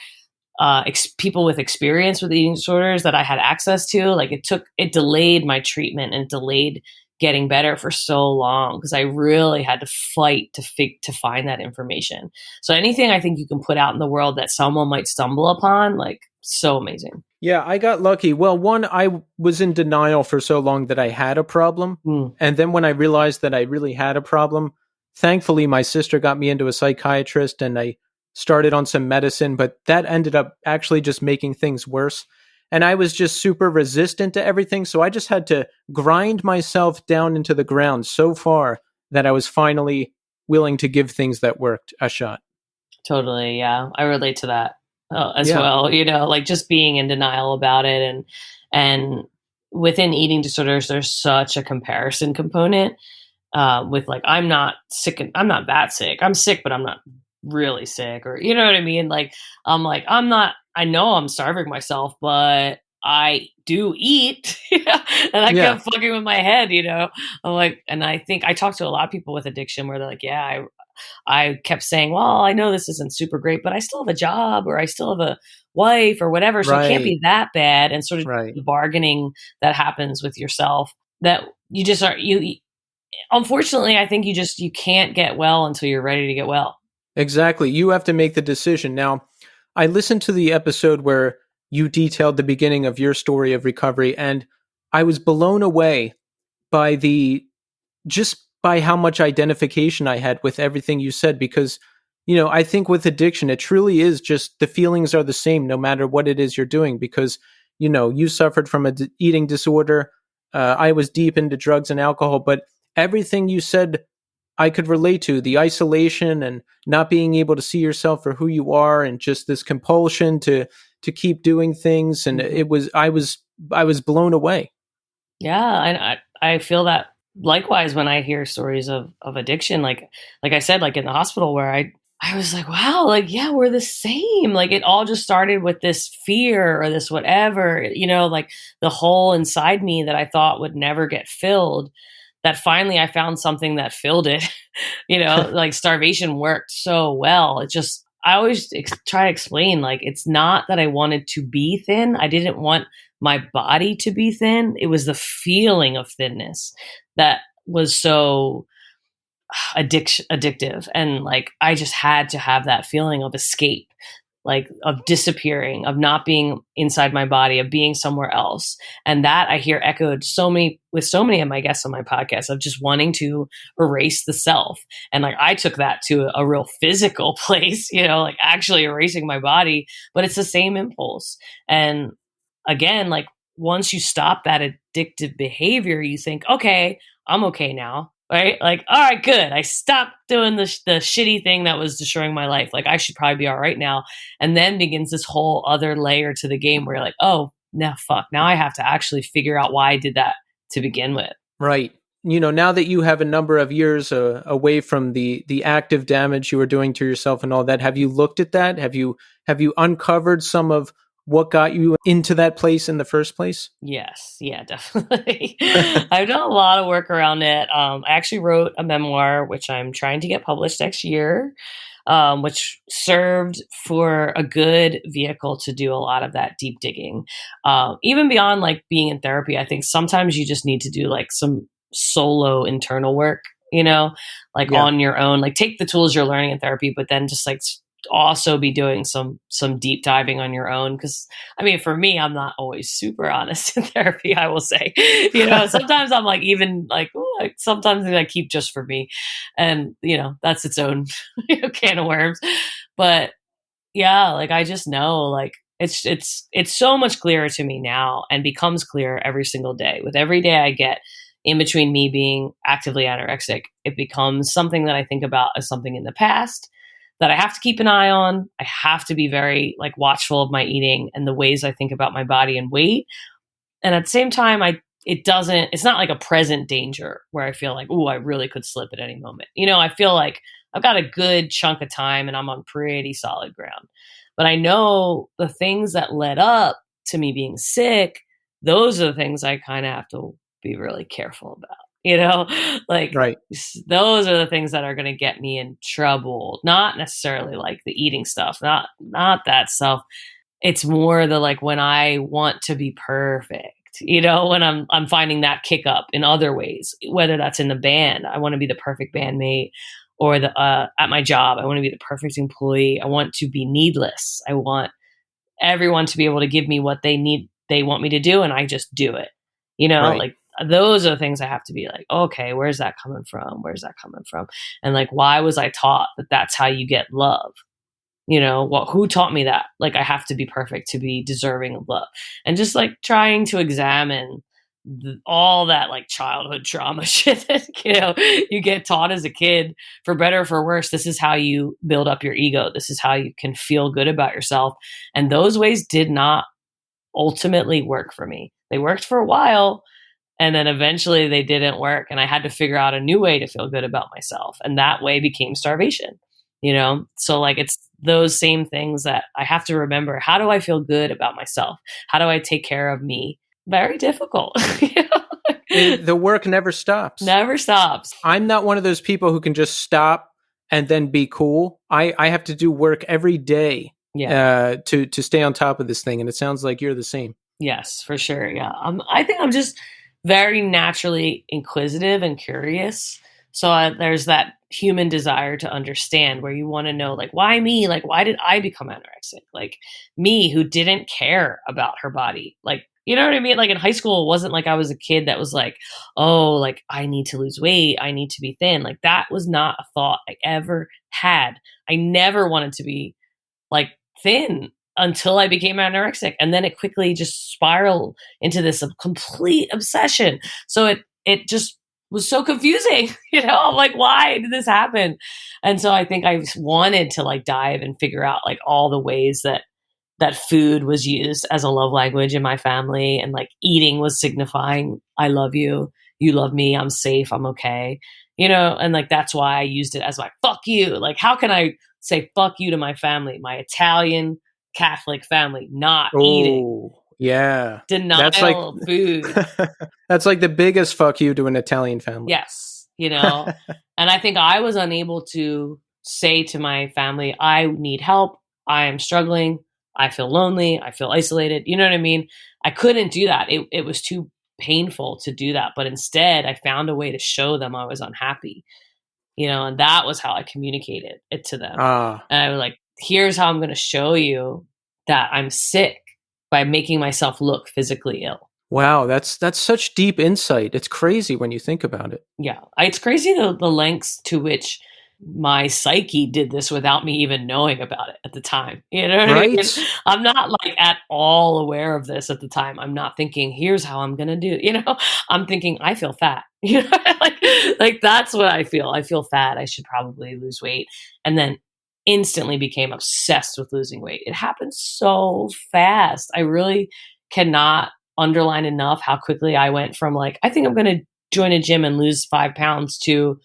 people with experience with eating disorders that I had access to. Like it delayed my treatment and delayed getting better for so long because I really had to fight to find that information. So anything I think you can put out in the world that someone might stumble upon, like so amazing. Yeah, I got lucky. Well, one, I was in denial for so long that I had a problem. And then when I realized that I really had a problem, thankfully my sister got me into a psychiatrist and I started on some medicine, but that ended up actually just making things worse. And I was just super resistant to everything. So I just had to grind myself down into the ground so far that I was finally willing to give things that worked a shot. Totally. Yeah. I relate to that as well. Like just being in denial about it. And within eating disorders, there's such a comparison component with like, I'm not sick. I'm not that sick. I'm sick, but I'm not really sick, or you know what I mean? Like, I know I'm starving myself, but I do eat, and I Yeah. kept fucking with my head, I'm like, and I think I talked to a lot of people with addiction where they're like, yeah, I kept saying, well, I know this isn't super great, but I still have a job or I still have a wife or whatever. So it can't Right. be that bad. And sort of Right. the bargaining that happens with yourself that you just are, unfortunately, I think you can't get well until you're ready to get well. Exactly. You have to make the decision. Now, I listened to the episode where you detailed the beginning of your story of recovery, and I was blown away by just by how much identification I had with everything you said, because I think with addiction it truly is just the feelings are the same no matter what it is you're doing, because you suffered from a eating disorder. I was deep into drugs and alcohol, but everything you said I could relate to: the isolation and not being able to see yourself for who you are, and just this compulsion to keep doing things. And Mhm. I was blown away. Yeah, and I feel that likewise when I hear stories of addiction, like I said, like in the hospital where I was like, wow, like yeah, we're the same. Like it all just started with this fear or this whatever, like the hole inside me that I thought would never get filled. That finally I found something that filled it. Like starvation worked so well. It just I always try to explain, like it's not that I wanted to be thin. I didn't want my body to be thin. It was the feeling of thinness that was so addictive, and like I just had to have that feeling of escape, like of disappearing, of not being inside my body, of being somewhere else. And that I hear echoed with so many of my guests on my podcast, of just wanting to erase the self. And like I took that to a real physical place, like actually erasing my body, but it's the same impulse. And again, like once you stop that addictive behavior, you think, okay, I'm okay now. Right? Like, all right, good. I stopped doing the shitty thing that was destroying my life. Like, I should probably be all right now. And then begins this whole other layer to the game where you're like, oh, now fuck. Now I have to actually figure out why I did that to begin with. Right. Now that you have a number of years away from the active damage you were doing to yourself and all that, have you looked at that? Have you uncovered some of what got you into that place in the first place? Yes. Yeah, definitely. I've done a lot of work around it. I actually wrote a memoir, which I'm trying to get published next year, which served for a good vehicle to do a lot of that deep digging. Even beyond like being in therapy, I think sometimes you just need to do like some solo internal work, like Yeah. on your own, like take the tools you're learning in therapy, but then just like also be doing some deep diving on your own. Because I mean, for me, I'm not always super honest in therapy, I will say. Sometimes I'm like, even like, ooh, like sometimes I keep just for me, and that's its own can of worms. But yeah, like I just know, like it's so much clearer to me now, and becomes clearer every single day. With every day I get in between me being actively anorexic, it becomes something that I think about as something in the past that I have to keep an eye on. I have to be very like watchful of my eating and the ways I think about my body and weight. And at the same time, it's not like a present danger where I feel like, oh, I really could slip at any moment. I feel like I've got a good chunk of time and I'm on pretty solid ground. But I know the things that led up to me being sick, those are the things I kind of have to be really careful about. Like Right. those are the things that are going to get me in trouble. Not necessarily like the eating stuff, not that stuff. It's more the like when I want to be perfect, when I'm finding that kick up in other ways, whether that's in the band, I want to be the perfect bandmate, or at my job, I want to be the perfect employee. I want to be needless. I want everyone to be able to give me what they want me to do, and I just do it. Right. Like those are the things I have to be like, okay, where's that coming from? Where's that coming from? And like, why was I taught that that's how you get love? Who taught me that? Like, I have to be perfect to be deserving of love. And just like trying to examine all that like childhood trauma shit that, you get taught as a kid, for better or for worse. This is how you build up your ego. This is how you can feel good about yourself. And those ways did not ultimately work for me. They worked for a while, and then eventually they didn't work. And I had to figure out a new way to feel good about myself. And that way became starvation. So like it's those same things that I have to remember. How do I feel good about myself? How do I take care of me? Very difficult. The work never stops. Never stops. I'm not one of those people who can just stop and then be cool. I have to do work every day to stay on top of this thing. And it sounds like you're the same. Yes, for sure. Yeah. I think I'm just very naturally inquisitive and curious. So there's that human desire to understand where you want to know, like, why me? Like, why did I become anorexic? Like me, who didn't care about her body. Like, you know what I mean? Like in high school, it wasn't like I was a kid that was like, oh, like I need to lose weight. I need to be thin. Like that was not a thought I ever had. I never wanted to be like thin until I became anorexic. And then it quickly just spiraled into this complete obsession. So it just was so confusing, I'm like, why did this happen? And so I think I wanted to like dive and figure out like all the ways that food was used as a love language in my family, and like eating was signifying, I love you, you love me, I'm safe, I'm okay, and like that's why I used it as my fuck you. Like, how can I say fuck you to my family, my Italian Catholic family, not eating? Yeah. Denial that's like, of food. That's like the biggest fuck you to an Italian family. Yes. And I think I was unable to say to my family, I need help, I am struggling, I feel lonely, I feel isolated. You know what I mean? I couldn't do that. It was too painful to do that. But instead, I found a way to show them I was unhappy, and that was how I communicated it to them. And I was like, here's how I'm going to show you that I'm sick, by making myself look physically ill. Wow, that's such deep insight. It's crazy when you think about it. Yeah, it's crazy the lengths to which my psyche did this without me even knowing about it at the time. You know what I mean? I'm not like at all aware of this at the time. I'm not thinking, here's how I'm going to do it. I'm thinking, I feel fat. Like that's what I feel. I feel fat. I should probably lose weight. And then instantly became obsessed with losing weight. It happened so fast. I really cannot underline enough how quickly I went from like, I think I'm going to join a gym and lose 5 pounds to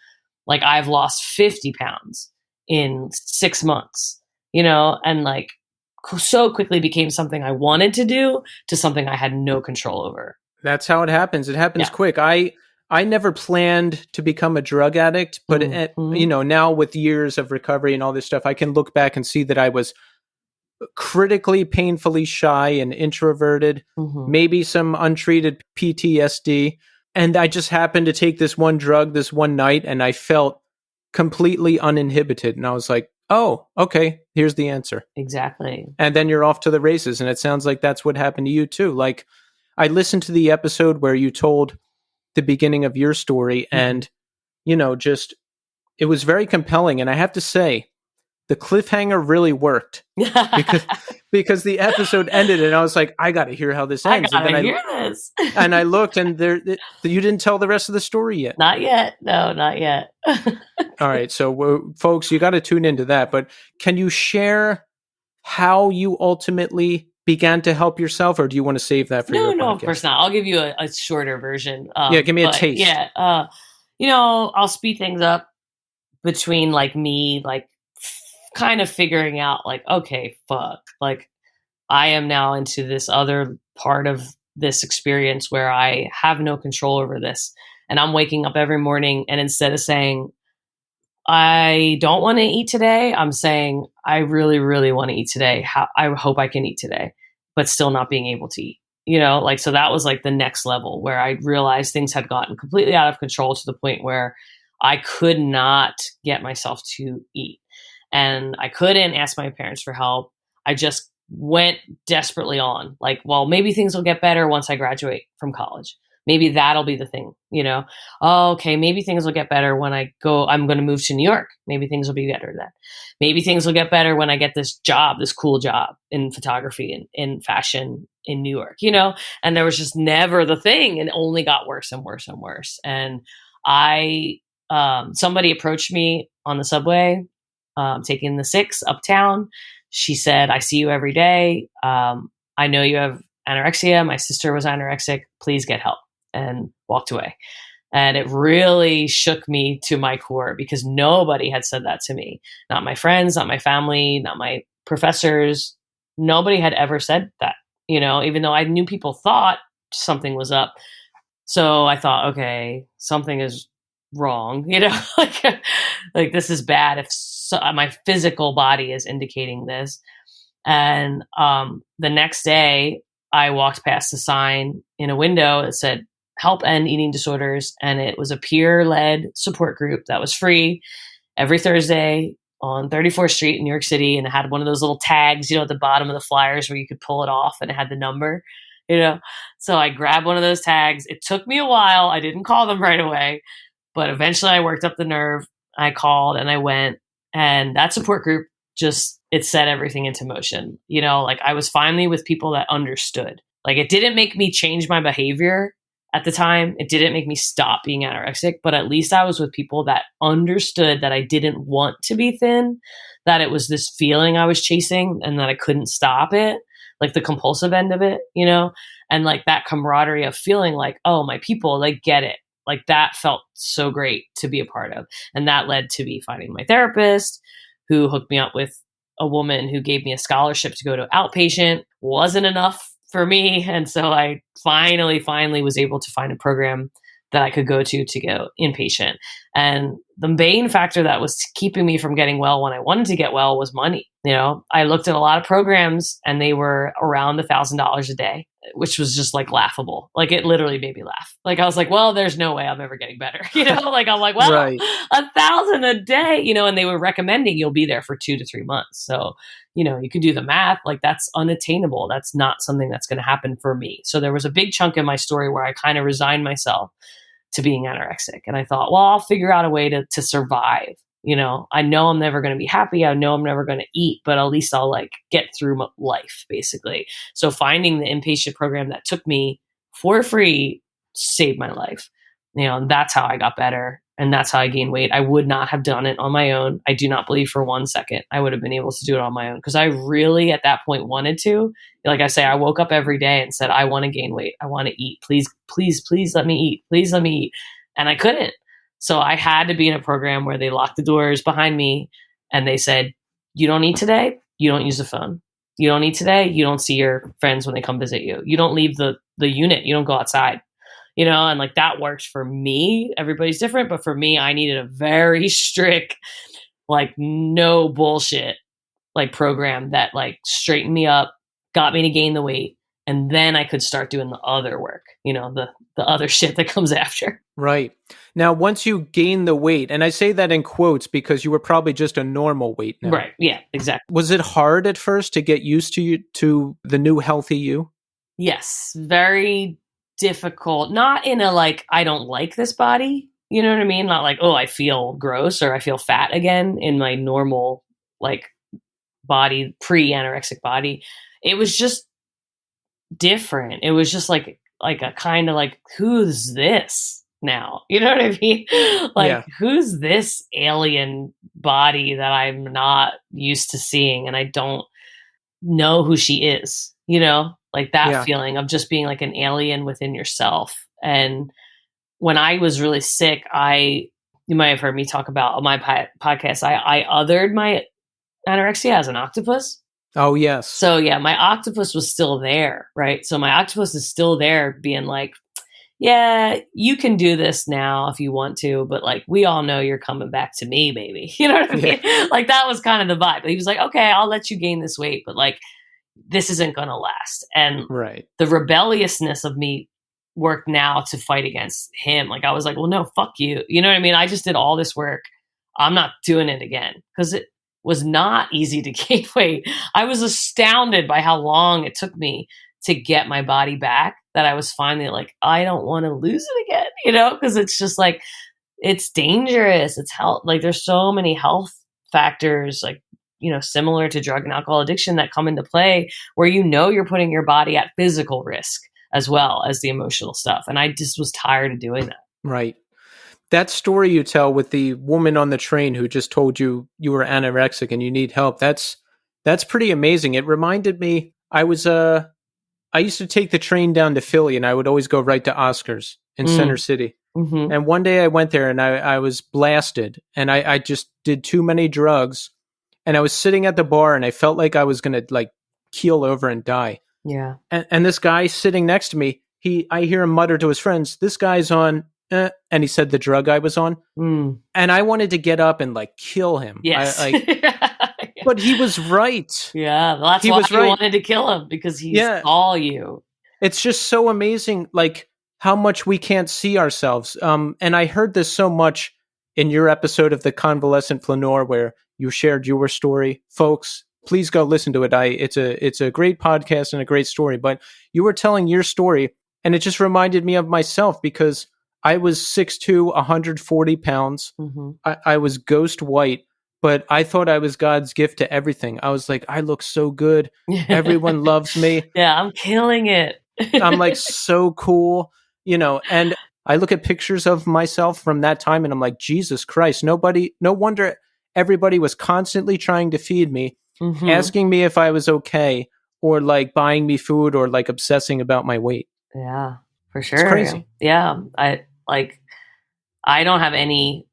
like, I've lost 50 pounds in 6 months, and like so quickly became something I wanted to do to something I had no control over. That's how it happens. It happens quick. I never planned to become a drug addict, but now with years of recovery and all this stuff, I can look back and see that I was critically, painfully shy and introverted, maybe some untreated PTSD. And I just happened to take this one drug this one night, and I felt completely uninhibited. And I was like, oh, okay, here's the answer. Exactly. And then you're off to the races. And it sounds like that's what happened to you too. Like, I listened to the episode where you told the beginning of your story, and just it was very compelling. And I have to say, the cliffhanger really worked because the episode ended, and I was like, I got to hear how this ends. I gotta hear this. And I looked, and you didn't tell the rest of the story yet. Not yet. No, not yet. All right, so folks, you got to tune into that. But can you share how you ultimately began to help yourself, or do you want to save that for your podcast? No, of course not. I'll give you a shorter version. Give me a taste. Yeah, I'll speed things up between like me, like kind of figuring out like, okay, fuck, like I am now into this other part of this experience where I have no control over this, and I'm waking up every morning, and instead of saying I don't want to eat today, I'm saying I really, really want to eat today. I hope I can eat today, but still not being able to eat. So that was like the next level where I realized things had gotten completely out of control to the point where I could not get myself to eat. And I couldn't ask my parents for help. I just went desperately on like, well, maybe things will get better once I graduate from college. Maybe that'll be the thing, Oh, okay, maybe things will get better when I'm going to move to New York. Maybe things will be better then. Maybe things will get better when I get this cool job in photography and in fashion in New York, And there was just never the thing, and it only got worse and worse and worse. And somebody approached me on the subway, taking the 6 uptown. She said, I see you every day. I know you have anorexia. My sister was anorexic. Please get help. And walked away. And it really shook me to my core because nobody had said that to me. Not my friends, not my family, not my professors. Nobody had ever said that, even though I knew people thought something was up. So I thought, okay, something is wrong, like this is bad if my physical body is indicating this. And the next day I walked past a sign in a window that said help end eating disorders, and it was a peer-led support group that was free every Thursday on 34th Street in New York City, and it had one of those little tags at the bottom of the flyers where you could pull it off, and it had the number. So I grabbed one of those tags. It took me a while. I didn't call them right away, but eventually I worked up the nerve. I called and I went, and that support group it set everything into motion. I was finally with people that understood. Like, it didn't make me change my behavior at the time. It didn't make me stop being anorexic, but at least I was with people that understood that I didn't want to be thin, that it was this feeling I was chasing and that I couldn't stop it, like the compulsive end of it, and like that camaraderie of feeling like, oh, my people, like, get it. Like, that felt so great to be a part of. And that led to me finding my therapist, who hooked me up with a woman who gave me a scholarship to go to outpatient. Wasn't enough for me. And so I finally was able to find a program that I could go to go inpatient. And the main factor that was keeping me from getting well when I wanted to get well was money. I looked at a lot of programs and they were around $1,000 a day, which was just like laughable. Like, it literally made me laugh. Like, I was like, well, there's no way I'm ever getting better. Like, I'm like, well, Right. $1,000 a day, and they were recommending you'll be there for 2 to 3 months. So, you can do the math, like, that's unattainable. That's not something that's going to happen for me. So there was a big chunk in my story where I kind of resigned myself to being anorexic. And I thought, well, I'll figure out a way to survive. I know I'm never going to be happy. I know I'm never going to eat, but at least I'll like get through life, basically. So finding the inpatient program that took me for free saved my life. And that's how I got better. And that's how I gained weight. I would not have done it on my own. I do not believe for 1 second I would have been able to do it on my own, because I really at that point wanted to. Like I say, I woke up every day and said, I want to gain weight. I want to eat. Please, please, please let me eat. Please let me eat. And I couldn't. So I had to be in a program where they locked the doors behind me and they said, you don't eat today, you don't use the phone. You don't eat today, you don't see your friends when they come visit you. You don't leave the unit. You don't go outside. And like, that works for me. Everybody's different, but for me, I needed a very strict, like, no bullshit, like, program that like straightened me up, got me to gain the weight, and then I could start doing the other work, the other shit that comes after. Right. Now, once you gain the weight, and I say that in quotes because you were probably just a normal weight now. Right. Yeah, exactly. Was it hard at first to get used to the new healthy you? Yes, very difficult. Not in a like, I don't like this body. You know what I mean? Not like, oh, I feel gross or I feel fat again in my normal like body, pre-anorexic body. It was just different. It was just like a kind of like, who's this now? You know what I mean? Like, yeah. Who's this alien body that I'm not used to seeing and I don't know who she is, like that feeling of just being like an alien within yourself. And when I was really sick, you might have heard me talk about on my podcast, I othered my anorexia as an octopus. Oh, yes. So yeah, my octopus was still there, right? So my octopus is still there being like, yeah, you can do this now if you want to, but like, we all know you're coming back to me, baby. You know what I mean? Like, that was kind of the vibe. He was like, okay, I'll let you gain this weight, but like, this isn't going to last. And the rebelliousness of me worked now to fight against him. Like, I was like, well, no, fuck you. You know what I mean? I just did all this work. I'm not doing it again, because it was not easy to gain weight. I was astounded by how long it took me to get my body back, that I was finally like, I don't want to lose it again, because it's just like, it's dangerous. It's health. Like, there's so many health factors, like, similar to drug and alcohol addiction that come into play where, you're putting your body at physical risk as well as the emotional stuff. And I just was tired of doing that. Right. That story you tell with the woman on the train who just told you you were anorexic and you need help, that's pretty amazing. It reminded me, I used to take the train down to Philly and I would always go right to Oscar's in Center City. Mm-hmm. And one day I went there and I was blasted, and I just did too many drugs, and I was sitting at the bar and I felt like I was going to like keel over and die. Yeah. And this guy sitting next to me, I hear him mutter to his friends, "This guy's on," and he said the drug I was on. Mm. And I wanted to get up and like kill him. Yes. But he was right. Yeah. Well, that's He why was you right. wanted to kill him, because he Yeah. saw you. It's just so amazing, like how much we can't see ourselves. And I heard this so much in your episode of the Convalescent Flaneur, where you shared your story. Folks, please go listen to it. It's a great podcast and a great story. But you were telling your story, and it just reminded me of myself, because I was 6'2", 140 pounds. Mm-hmm. I was ghost white, but I thought I was God's gift to everything. I was like, I look so good. Everyone loves me. Yeah, I'm killing it. I'm like so cool, and I look at pictures of myself from that time and I'm like, Jesus Christ, no wonder everybody was constantly trying to feed me, Mm-hmm. asking me if I was okay, or like buying me food, or like obsessing about my weight. Yeah, for sure. It's crazy. Yeah. I don't have any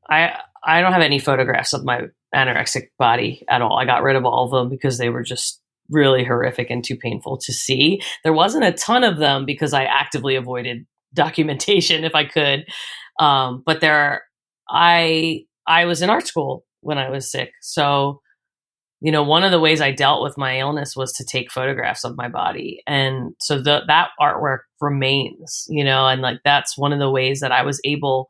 photographs of my anorexic body at all. I got rid of all of them because they were just really horrific and too painful to see. There wasn't a ton of them because I actively avoided documentation if I could. But I was in art school when I was sick. So, one of the ways I dealt with my illness was to take photographs of my body. And so that artwork remains, and like, that's one of the ways that I was able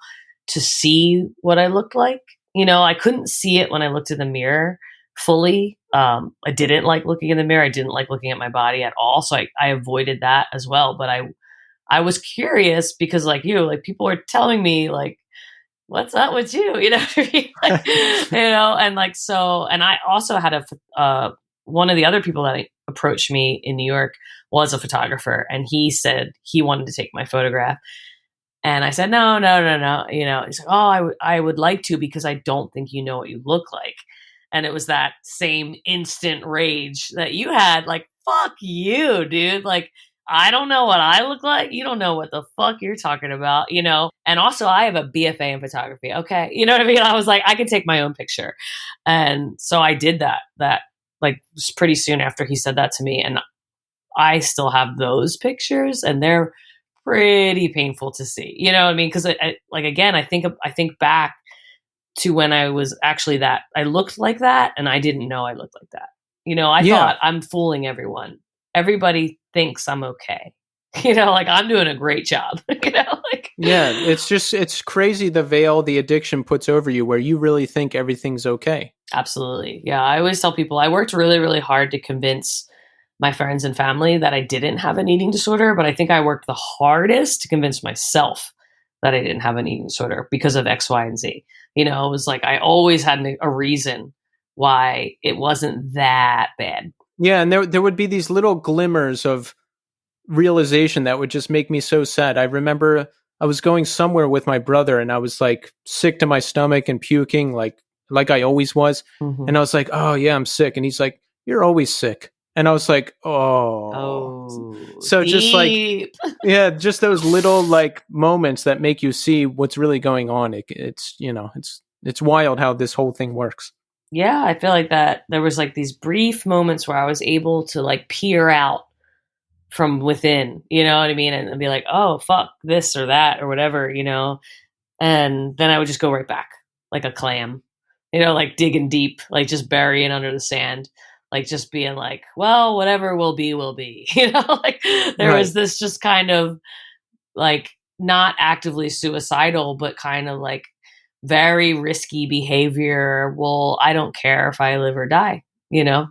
to see what I looked like. I couldn't see it when I looked in the mirror fully. I didn't like looking in the mirror. I didn't like looking at my body at all. So I avoided that as well. But I was curious because like people were telling me like, what's up with you? You know what I mean? Like, and like, so, and I also had one of the other people that approached me in New York was a photographer, and he said he wanted to take my photograph. And I said, no. He's like, oh, I would like to, because I don't think you know what you look like. And it was that same instant rage that you had, like, fuck you, dude. Like, I don't know what I look like. You don't know what the fuck you're talking about, And also, I have a BFA in photography, okay? You know what I mean? I was like, I can take my own picture. And so I did that like, pretty soon after he said that to me. And I still have those pictures, and they're pretty painful to see. You know what I mean? Because, again, I think back to when I was actually I looked like that, and I didn't know I looked like that. I thought I'm fooling everyone. Everybody thinks I'm okay. Like, I'm doing a great job. Yeah, it's crazy, the veil the addiction puts over you, where you really think everything's okay. Absolutely. Yeah. I always tell people I worked really, really hard to convince my friends and family that I didn't have an eating disorder, but I think I worked the hardest to convince myself that I didn't have an eating disorder because of X, Y, and Z. It was like I always had a reason why it wasn't that bad. Yeah, and there would be these little glimmers of realization that would just make me so sad. I remember I was going somewhere with my brother, and I was like sick to my stomach and puking like I always was. Mm-hmm. And I was like, oh yeah, I'm sick. And he's like, you're always sick. And I was like, so deep. Just like, yeah, just those little like moments that make you see what's really going on. It's wild how this whole thing works. Yeah, I feel like that there was like these brief moments where I was able to like peer out from within, you know what I mean? And be like, oh, fuck this or that or whatever, and then I would just go right back like a clam, like digging deep, like just burying under the sand. Like just being like, well, whatever will be, like there was this just kind of like not actively suicidal, but kind of like very risky behavior. Well, I don't care if I live or die,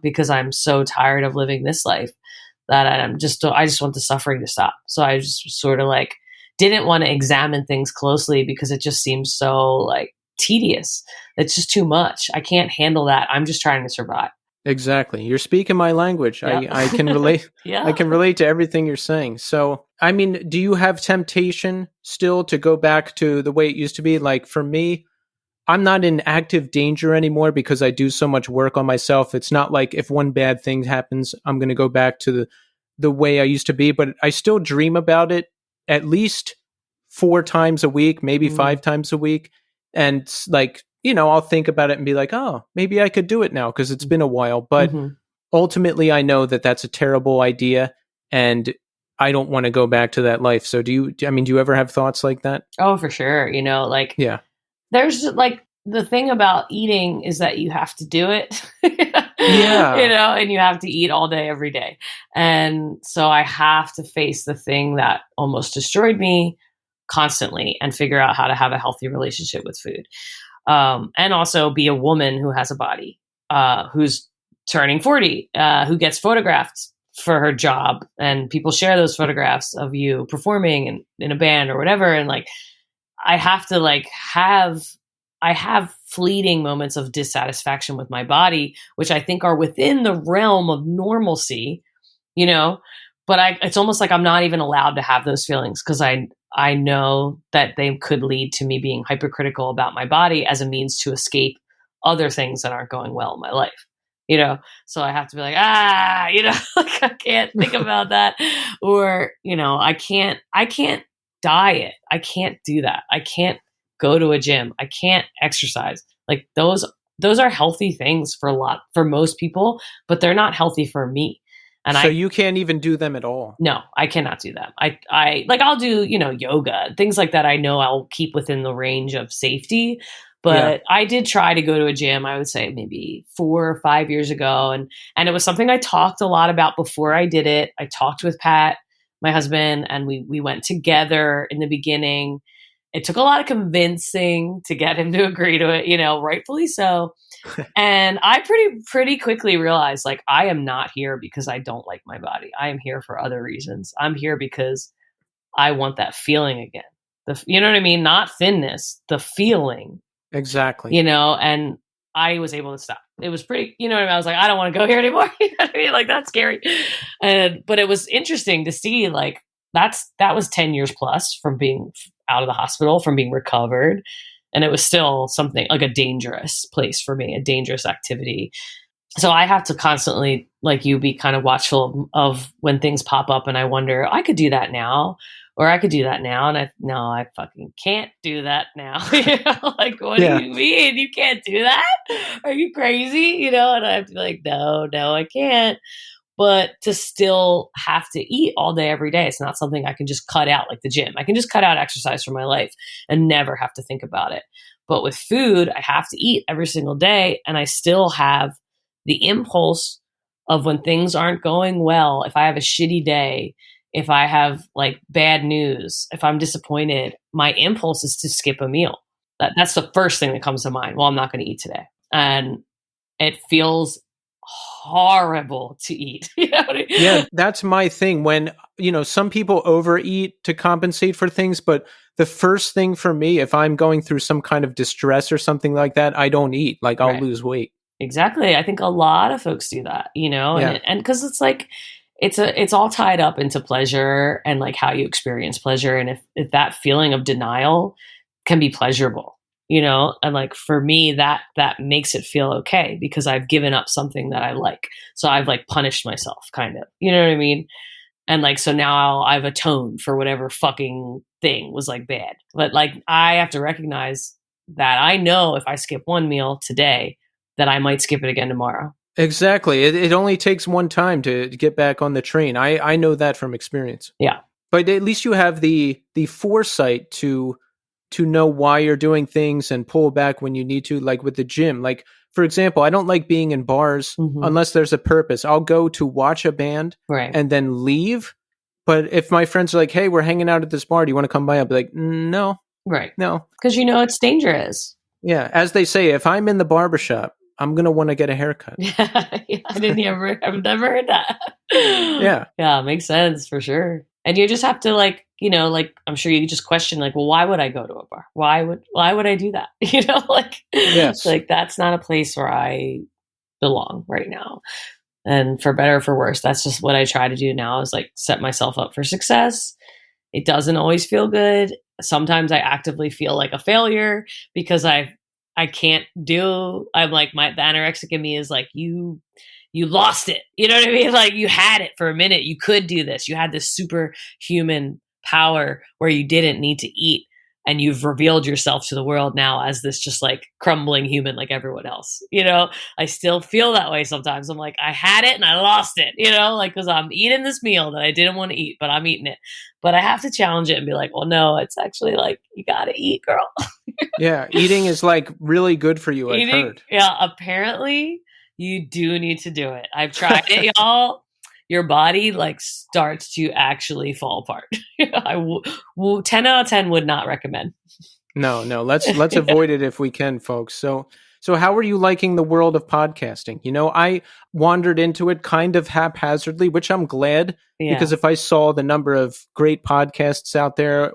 because I'm so tired of living this life that I just want the suffering to stop. So I just sort of like didn't want to examine things closely because it just seems so like tedious. It's just too much. I can't handle that. I'm just trying to survive. Exactly. You're speaking my language. Yep. I can relate. Yeah. I can relate to everything you're saying. So, I mean, do you have temptation still to go back to the way it used to be? Like for me, I'm not in active danger anymore because I do so much work on myself. It's not like if one bad thing happens, I'm going to go back to the way I used to be, but I still dream about it at least 4 times a week, maybe 5 times a week. And like, I'll think about it and be like, oh, maybe I could do it now because it's been a while. But ultimately, I know that that's a terrible idea and I don't want to go back to that life. So do you ever have thoughts like that? Oh, for sure. Yeah. There's like the thing about eating is that you have to do it. Yeah. And you have to eat all day, every day. And so I have to face the thing that almost destroyed me constantly and figure out how to have a healthy relationship with food. And also be a woman who has a body, who's turning 40, who gets photographed for her job, and people share those photographs of you performing in a band or whatever. And like, I have to I have fleeting moments of dissatisfaction with my body, which I think are within the realm of normalcy, but it's almost like I'm not even allowed to have those feelings because I know that they could lead to me being hypercritical about my body as a means to escape other things that aren't going well in my life. So I have to be like, like I can't think about that. Or, I can't diet. I can't do that. I can't go to a gym. I can't exercise. Like those are healthy things for most people, but they're not healthy for me. And so you can't even do them at all? No, I cannot do them. I'll do, yoga, things like that. I know I'll keep within the range of safety. But I did try to go to a gym, I would say maybe 4 or 5 years ago. And it was something I talked a lot about before I did it. I talked with Pat, my husband, and we went together in the beginning. It took a lot of convincing to get him to agree to it, rightfully so. And I pretty quickly realized, like, I am not here because I don't like my body. I am here for other reasons. I'm here because I want that feeling again. You know what I mean? Not thinness, the feeling. Exactly. And I was able to stop. It was pretty, I was like, I don't want to go here anymore. You know what I mean? Like, that's scary. But it was interesting to see, like, that was 10 years plus from being out of the hospital, from being recovered. And it was still something like a dangerous place for me, a dangerous activity. So I have to constantly, like you, be kind of watchful of when things pop up and I wonder, I could do that now. Or I could do that now. And I fucking can't do that now. Like, what do you mean? You can't do that? Are you crazy? And I have to be like, no, I can't. But to still have to eat all day, every day, it's not something I can just cut out like the gym. I can just cut out exercise from my life and never have to think about it. But with food, I have to eat every single day. And I still have the impulse of when things aren't going well, if I have a shitty day, if I have like bad news, if I'm disappointed, my impulse is to skip a meal. That's the first thing that comes to mind. Well, I'm not going to eat today. And it feels horrible to eat. Yeah, that's my thing. When, some people overeat to compensate for things, but the first thing for me, if I'm going through some kind of distress or something like that, I don't eat. Like, I'll lose weight. Exactly. I think a lot of folks do that, and because it's like, it's all tied up into pleasure and like how you experience pleasure. And if that feeling of denial can be pleasurable, and like for me, that makes it feel okay because I've given up something that I like. So I've like punished myself kind of, you know what I mean? And like, so now I've atoned for whatever fucking thing was like bad. But like, I have to recognize that I know if I skip one meal today, that I might skip it again tomorrow. Exactly. It only takes one time to get back on the train. I know that from experience. Yeah. But at least you have the foresight to know why you're doing things and pull back when you need to, like with the gym. Like, for example, I don't like being in bars unless there's a purpose. I'll go to watch a band and then leave. But if my friends are like, hey, we're hanging out at this bar, do you want to come by? I'll be like, no. Right. No. Because it's dangerous. Yeah. As they say, if I'm in the barbershop, I'm going to want to get a haircut. I've never heard that. Yeah. Yeah, makes sense for sure. And you just have to like I'm sure you just question like, well, why would I go to a bar? Why would I do that? Yes. Like that's not a place where I belong right now. And for better or for worse, that's just what I try to do now is like set myself up for success. It doesn't always feel good. Sometimes I actively feel like a failure because I can't I'm like the anorexic in me is like, you lost it. You know what I mean? Like you had it for a minute. You could do this. You had this superhuman power where you didn't need to eat, and you've revealed yourself to the world now as this just like crumbling human like everyone else. I still feel that way sometimes. I'm like, I had it and I lost it, like, because I'm eating this meal that I didn't want to eat, but I'm eating it. But I have to challenge it and be like, well, no, it's actually like, you got to eat, girl. Yeah, eating is like really good for you, I've heard. Yeah, apparently you do need to do it. I've tried it, y'all. Your body like starts to actually fall apart. 10 out of 10 would not recommend. No, let's avoid it if we can, folks. So how are you liking the world of podcasting? I wandered into it kind of haphazardly, which I'm glad, because if I saw the number of great podcasts out there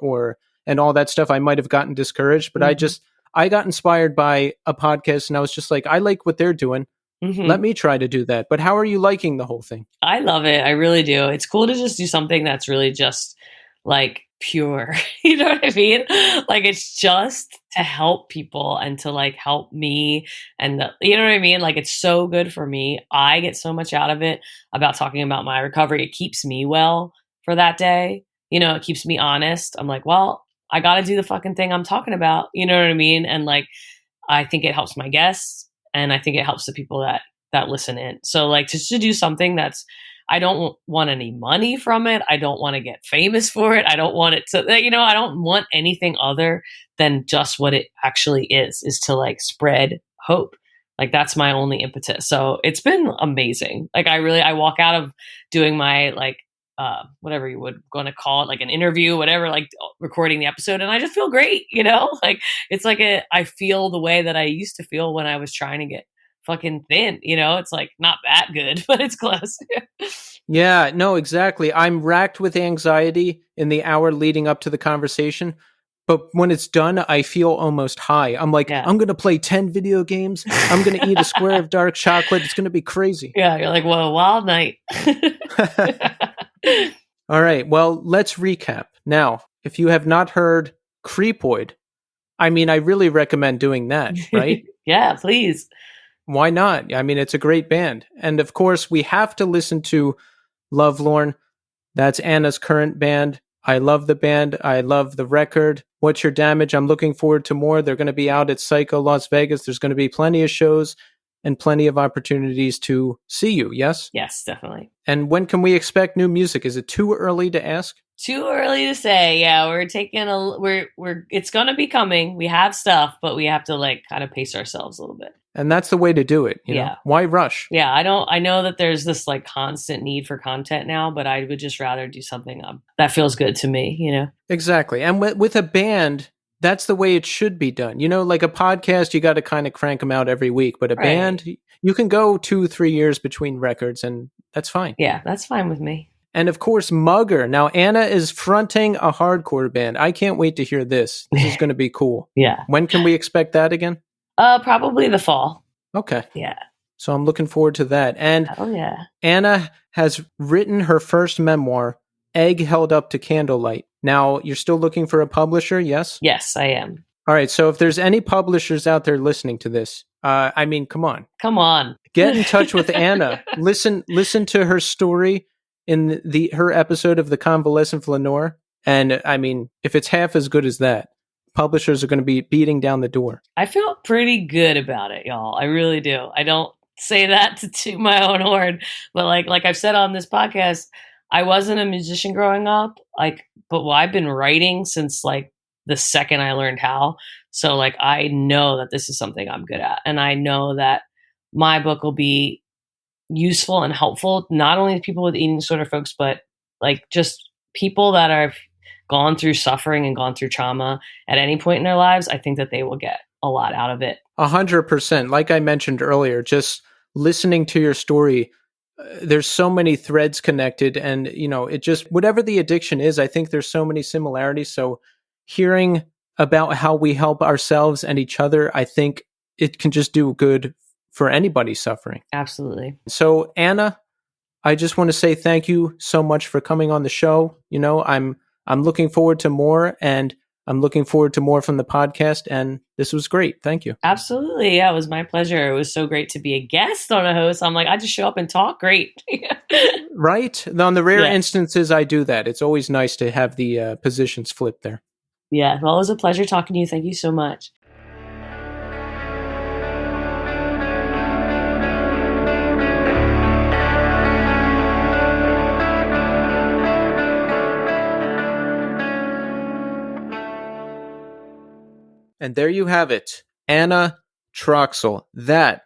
and all that stuff, I might have gotten discouraged. But I got inspired by a podcast, and I was just like, I like what they're doing. Mm-hmm. Let me try to do that. But how are you liking the whole thing? I love it. I really do. It's cool to just do something that's really just like pure. You know what I mean? Like, it's just to help people and to like help me. And you know what I mean? Like, it's so good for me. I get so much out of it about talking about my recovery. It keeps me well for that day. It keeps me honest. I'm like, well, I got to do the fucking thing I'm talking about. You know what I mean? And like, I think it helps my guests. And I think it helps the people that listen in. So like, just to do something I don't want any money from it. I don't want to get famous for it. I don't want it to, I don't want anything other than just what it actually is to like spread hope. Like, that's my only impetus. So it's been amazing. Like, I walk out of doing my like, whatever you would going to call it, like an interview, whatever, like recording the episode, and I just feel great, like it's like I feel the way that I used to feel when I was trying to get fucking thin, it's like not that good, but it's close. Yeah, no, exactly. I'm racked with anxiety in the hour leading up to the conversation, but when it's done, I feel almost high. I'm like, I'm going to play 10 video games. I'm going to eat a square of dark chocolate. It's going to be crazy. Yeah, you're like, whoa, wild night. All right, well, let's recap. Now, if you have not heard Creepoid, I really recommend doing that, right? Yeah, please. Why not? It's a great band. And of course, we have to listen to Lovelorn. That's Anna's current band. I love the band. I love the record. What's Your Damage? I'm looking forward to more. They're going to be out at Psycho Las Vegas. There's going to be plenty of shows and plenty of opportunities to see you, yes? Yes, definitely. And when can we expect new music? Is it too early to ask? Too early to say. Yeah, we're it's going to be coming. We have stuff, but we have to like kind of pace ourselves a little bit. And that's the way to do it. You know? Why rush? Yeah, I know that there's this like constant need for content now, but I would just rather do something that feels good to me, Exactly. And with a band, that's the way it should be done. Like a podcast, you got to kind of crank them out every week, but a band, you can go 2-3 years between records, and that's fine. Yeah, that's fine with me. And of course, Mugger. Now, Anna is fronting a hardcore band. I can't wait to hear this. This is going to be cool. Yeah. When can we expect that again? Probably the fall. Okay. Yeah. So I'm looking forward to that. And Anna has written her first memoir, Egg Held Up to Candlelight. Now, you're still looking for a publisher, yes? Yes, I am. All right. So if there's any publishers out there listening to this, come on. Come on. Get in touch with Anna. Listen to her story in her episode of the Convalescent Flaneur. And if it's half as good as that, publishers are going to be beating down the door. I feel pretty good about it, y'all. I really do. I don't say that to toot my own horn, but like I've said on this podcast, I wasn't a musician growing up, but I've been writing since like the second I learned how. So like, I know that this is something I'm good at. And I know that my book will be useful and helpful, not only to people with eating disorder folks, but like just people that are gone through suffering and gone through trauma at any point in their lives. I think that they will get a lot out of it. 100%. Like I mentioned earlier, just listening to your story, there's so many threads connected, and it just, whatever the addiction is, I think there's so many similarities. So hearing about how we help ourselves and each other, I think it can just do good for anybody suffering. Absolutely. So Anna, I just want to say thank you so much for coming on the show. I'm looking forward to more, and I'm looking forward to more from the podcast, and this was great. Thank you. Absolutely. Yeah, it was my pleasure. It was so great to be a guest on a host. I'm like, I just show up and talk. Great. Right? On the rare Yeah. instances I do that, it's always nice to have the positions flipped there. Yeah. Well, it was a pleasure talking to you. Thank you so much. And there you have it, Anna Troxell. That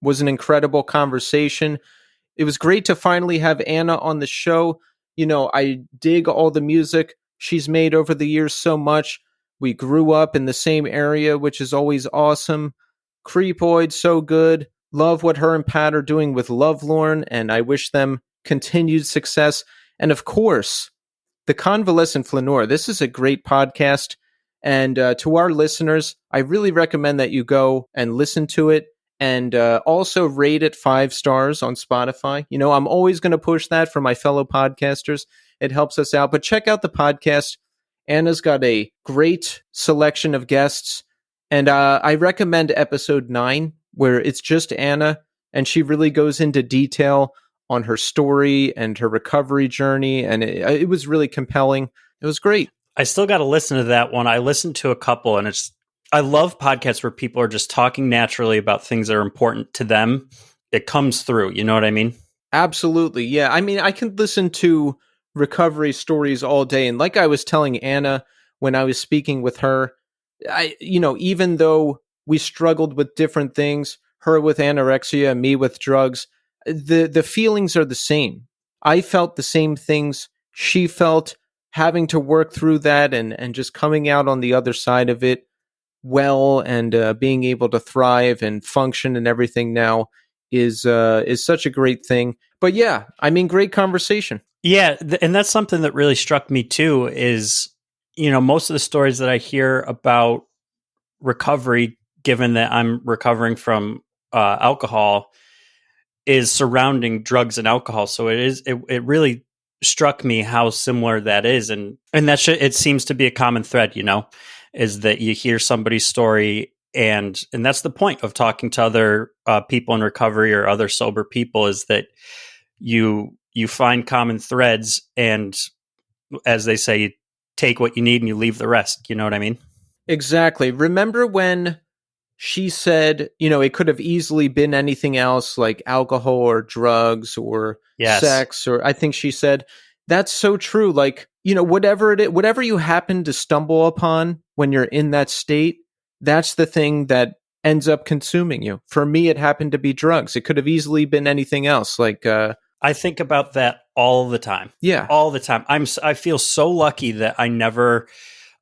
was an incredible conversation. It was great to finally have Anna on the show. You know, I dig all the music she's made over the years so much. We grew up in the same area, which is always awesome. Creepoid, so good. Love what her and Pat are doing with Lovelorn, and I wish them continued success. And of course, the Convalescent Flaneur. This is a great podcast. And to our listeners, I really recommend that you go and listen to it and also rate it 5 stars on Spotify. You know, I'm always going to push that for my fellow podcasters. It helps us out. But check out the podcast. Anna's got a great selection of guests. And I recommend episode 9, where it's just Anna, and she really goes into detail on her story and her recovery journey. And it was really compelling. It was great. I still got to listen to that one. I listened to a couple, and I love podcasts where people are just talking naturally about things that are important to them. It comes through. You know what I mean? Absolutely. Yeah. I mean, I can listen to recovery stories all day. And like I was telling Anna when I was speaking with her, even though we struggled with different things, her with anorexia, me with drugs, the feelings are the same. I felt the same things she felt, having to work through that and just coming out on the other side of it well, and being able to thrive and function and everything now is such a great thing. But yeah, I mean, great conversation. Yeah, and that's something that really struck me too is, most of the stories that I hear about recovery, given that I'm recovering from alcohol, is surrounding drugs and alcohol. So it really struck me how similar that is. And it seems to be a common thread, is that you hear somebody's story, and that's the point of talking to other people in recovery or other sober people, is that you find common threads, and as they say, you take what you need and you leave the rest. You know what I mean? Exactly. Remember when she said, it could have easily been anything else, like alcohol or drugs or sex, or I think she said, that's so true. Like, whatever you happen to stumble upon when you're in that state, that's the thing that ends up consuming you. For me, it happened to be drugs. It could have easily been anything else. Like, I think about that all the time. Yeah. All the time. I feel so lucky that I never,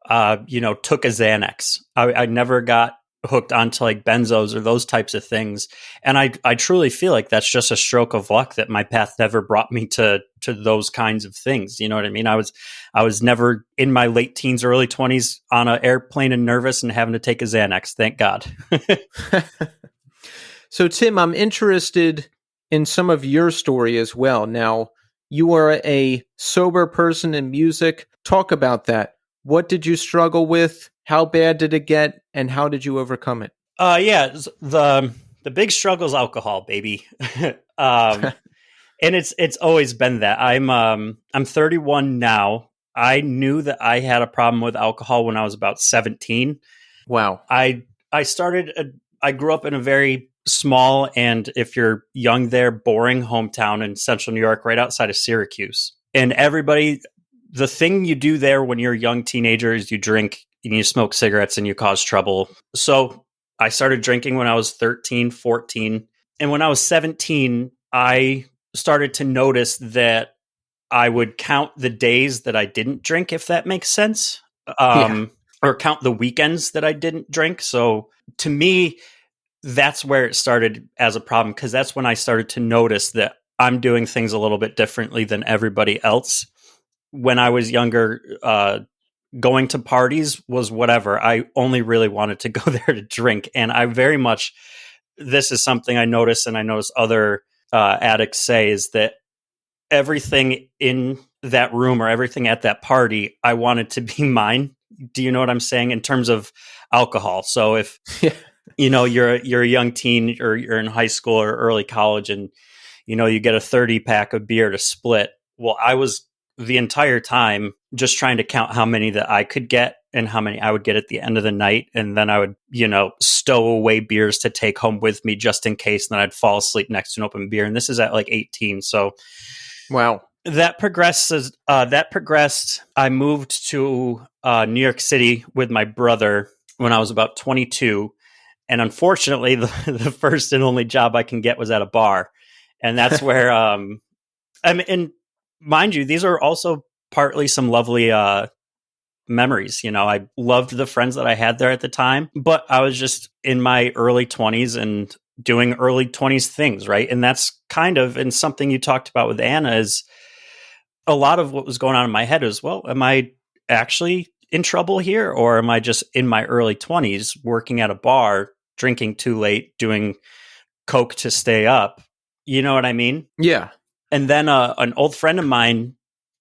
took a Xanax. I never got hooked onto like benzos or those types of things. And I truly feel like that's just a stroke of luck that my path never brought me to those kinds of things. You know what I mean? I was never in my late teens, early 20s on an airplane and nervous and having to take a Xanax. Thank God. So Tim, I'm interested in some of your story as well. Now, you are a sober person in music. Talk about that. What did you struggle with? How bad did it get? And how did you overcome it? The big struggle is alcohol, baby. And it's always been that. I'm 31 now. I knew that I had a problem with alcohol when I was about 17. Wow. I grew up in a very small, and if you're young there, boring hometown in central New York, right outside of Syracuse. And the thing you do there when you're a young teenager is you drink and you smoke cigarettes and you cause trouble. So I started drinking when I was 13, 14. And when I was 17, I started to notice that I would count the days that I didn't drink, if that makes sense, or count the weekends that I didn't drink. So to me, that's where it started as a problem, because that's when I started to notice that I'm doing things a little bit differently than everybody else. When I was younger, going to parties was whatever. I only really wanted to go there to drink. And I very much, this is something I notice, and I notice other addicts say, is that everything in that room or everything at that party, I wanted to be mine. Do you know what I'm saying? In terms of alcohol. So if, you're a young teen, or you're in high school or early college, and you get a 30 pack of beer to split. Well, I was the entire time just trying to count how many that I could get and how many I would get at the end of the night. And then I would, stow away beers to take home with me just in case. And then I'd fall asleep next to an open beer. And this is at like 18. So wow. That progressed. I moved to New York City with my brother when I was about 22. And unfortunately, the first and only job I can get was at a bar. And that's where, and mind you, these are also partly some lovely memories. I loved the friends that I had there at the time, but I was just in my early 20s and doing early 20s things, right? And that's kind of, and something you talked about with Anna is a lot of what was going on in my head is, well, am I actually in trouble here? Or am I just in my early 20s working at a bar, drinking too late, doing coke to stay up? You know what I mean? Yeah. And then an old friend of mine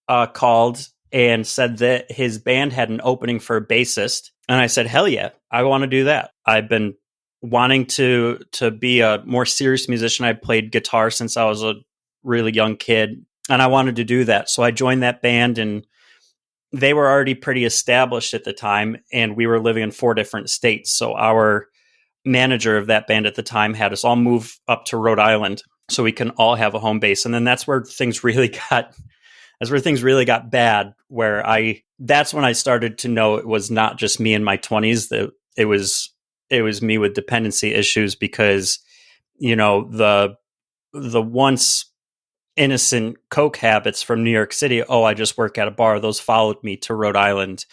called and said that his band had an opening for a bassist. And I said, hell yeah, I want to do that. I've been wanting to be a more serious musician. I played guitar since I was a really young kid, and I wanted to do that. So I joined that band, and they were already pretty established at the time, and we were living in 4 different states. So our manager of that band at the time had us all move up to Rhode Island so we can all have a home base. And then that's where things really got bad, that's when I started to know it was not just me in my 20s, that it was me with dependency issues, because, the once innocent coke habits from New York City, I just work at a bar, those followed me to Rhode Island.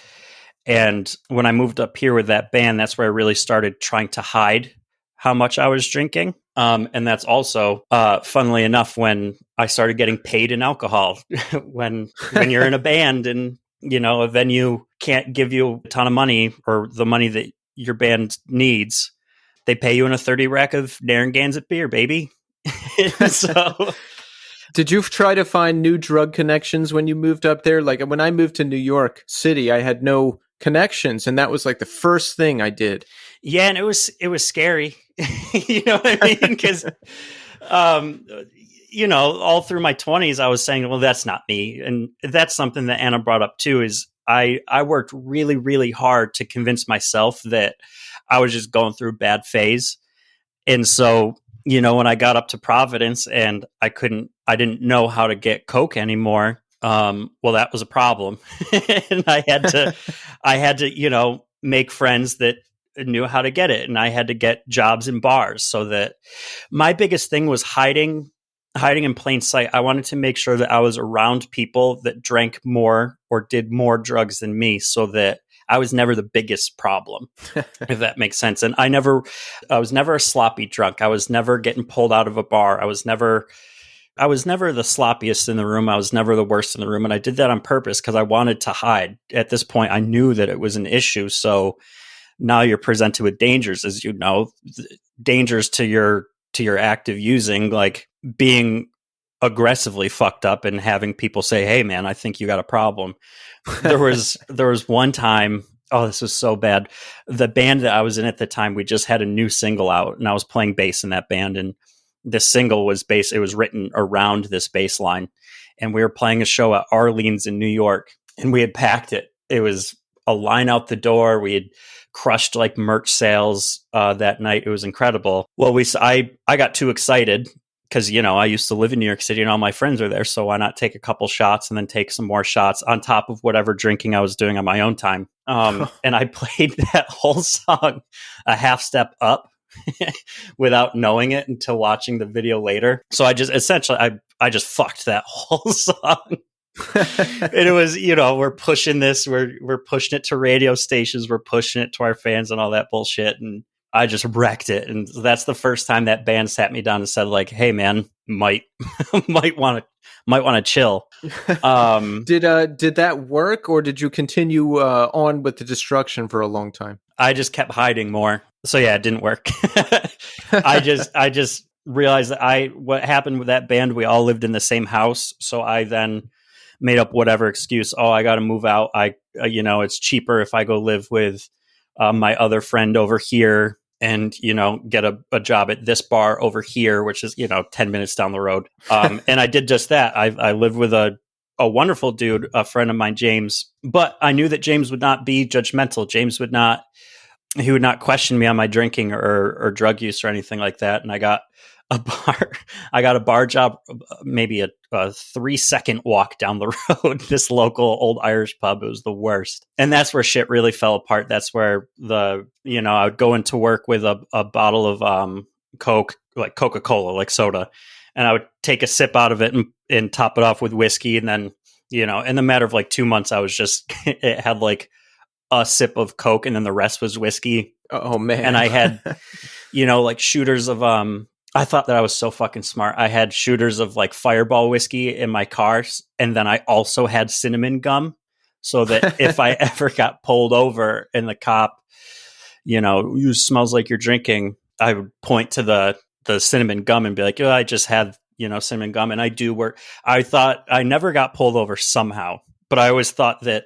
And when I moved up here with that band, that's where I really started trying to hide how much I was drinking. And that's also, funnily enough, when I started getting paid in alcohol. when you're in a band and, a venue can't give you a ton of money, or the money that your band needs, they pay you in a 30 rack of Narragansett beer, baby. So... Did you try to find new drug connections when you moved up there? Like when I moved to New York City, I had no connections, and that was like the first thing I did. Yeah, and it was scary. You know what I mean? Because, all through my 20s, I was saying, well, that's not me. And that's something that Anna brought up too, is I worked really, really hard to convince myself that I was just going through a bad phase. And so, when I got up to Providence and I didn't know how to get coke anymore. Well, that was a problem. And I had to, make friends that knew how to get it. And I had to get jobs in bars, so that my biggest thing was hiding in plain sight. I wanted to make sure that I was around people that drank more or did more drugs than me, so that I was never the biggest problem, if that makes sense. And I was never a sloppy drunk. I was never getting pulled out of a bar. I was never the sloppiest in the room. I was never the worst in the room. And I did that on purpose because I wanted to hide. At this point, I knew that it was an issue. So now you're presented with dangers, as you know, dangers to your active using, like being aggressively fucked up and having people say, hey man, I think you got a problem. There was one time, this was so bad. The band that I was in at the time, we just had a new single out, and I was playing bass in that band, and this single was it was written around this bass line. And we were playing a show at Arlene's in New York, and we had packed it. It was a line out the door. We had crushed like merch sales that night. It was incredible. Well, I got too excited because, I used to live in New York City and all my friends are there. So why not take a couple shots and then take some more shots on top of whatever drinking I was doing on my own time. And I played that whole song a half step up without knowing it until watching the video later. So I just I just fucked that whole song. And it was, we're pushing this, we're pushing it to radio stations, we're pushing it to our fans and all that bullshit. And I just wrecked it. And that's the first time that band sat me down and said, like, hey man, might want to chill. Did that work, or did you continue on with the destruction for a long time? I just kept hiding more. So yeah, it didn't work. I just realized that what happened with that band, we all lived in the same house. So I then made up whatever excuse. I got to move out. It's cheaper if I go live with my other friend over here. and, get a job at this bar over here, which is, 10 minutes down the road. And I did just that. I lived with a wonderful dude, a friend of mine, James, but I knew that James would not be judgmental. He would not question me on my drinking or drug use or anything like that. And I got a bar job, maybe a 3-second walk down the road, this local old Irish pub. It was the worst. And that's where shit really fell apart. That's where I would go into work with a bottle of Coke, like Coca-Cola, like soda. And I would take a sip out of it and top it off with whiskey. And then, in the matter of like 2 months, I was just, it had like a sip of Coke and then the rest was whiskey. Oh man. And I had, like shooters of, I thought that I was so fucking smart. I had shooters of like Fireball whiskey in my car. And then I also had cinnamon gum so that if I ever got pulled over and the cop, you smells like you're drinking, I would point to the cinnamon gum and be like, I just had, cinnamon gum. And I do work. I thought I never got pulled over somehow, but I always thought that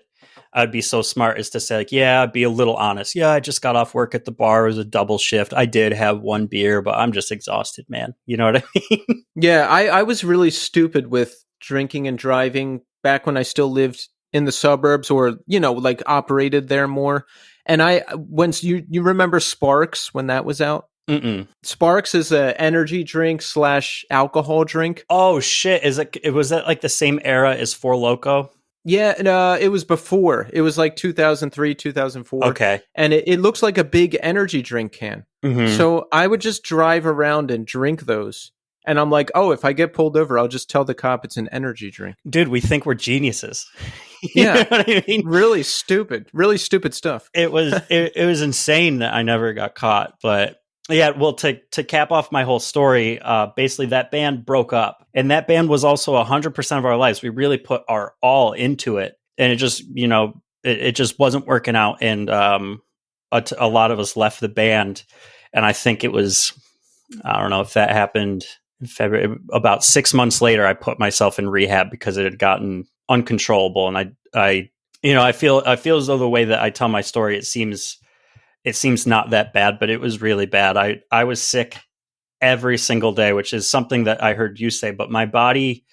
I'd be so smart as to say, like, yeah, be a little honest. Yeah, I just got off work at the bar. It was a double shift. I did have one beer, but I'm just exhausted, man. You know what I mean? Yeah, I was really stupid with drinking and driving back when I still lived in the suburbs or, like operated there more. And once you remember Sparks when that was out? Mm-mm. Sparks is a energy drink / alcohol drink. Oh, shit. Was that like the same era as Four Loko? Yeah, and, it was before. It was like 2003, 2004. Okay. And it looks like a big energy drink can. Mm-hmm. So I would just drive around and drink those. And I'm like, oh, if I get pulled over, I'll just tell the cop it's an energy drink. Dude, we think we're geniuses. Yeah. You know what I mean? Really stupid stuff. It was insane that I never got caught, but yeah, well, to cap off my whole story, basically that band broke up, and that band was also 100% of our lives. We really put our all into it, and it just, it just wasn't working out. And a lot of us left the band, and I think it was, I don't know if that happened in February. About 6 months later, I put myself in rehab because it had gotten uncontrollable, and I feel as though the way that I tell my story, it seems not that bad, but it was really bad. I was sick every single day, which is something that I heard you say, but my body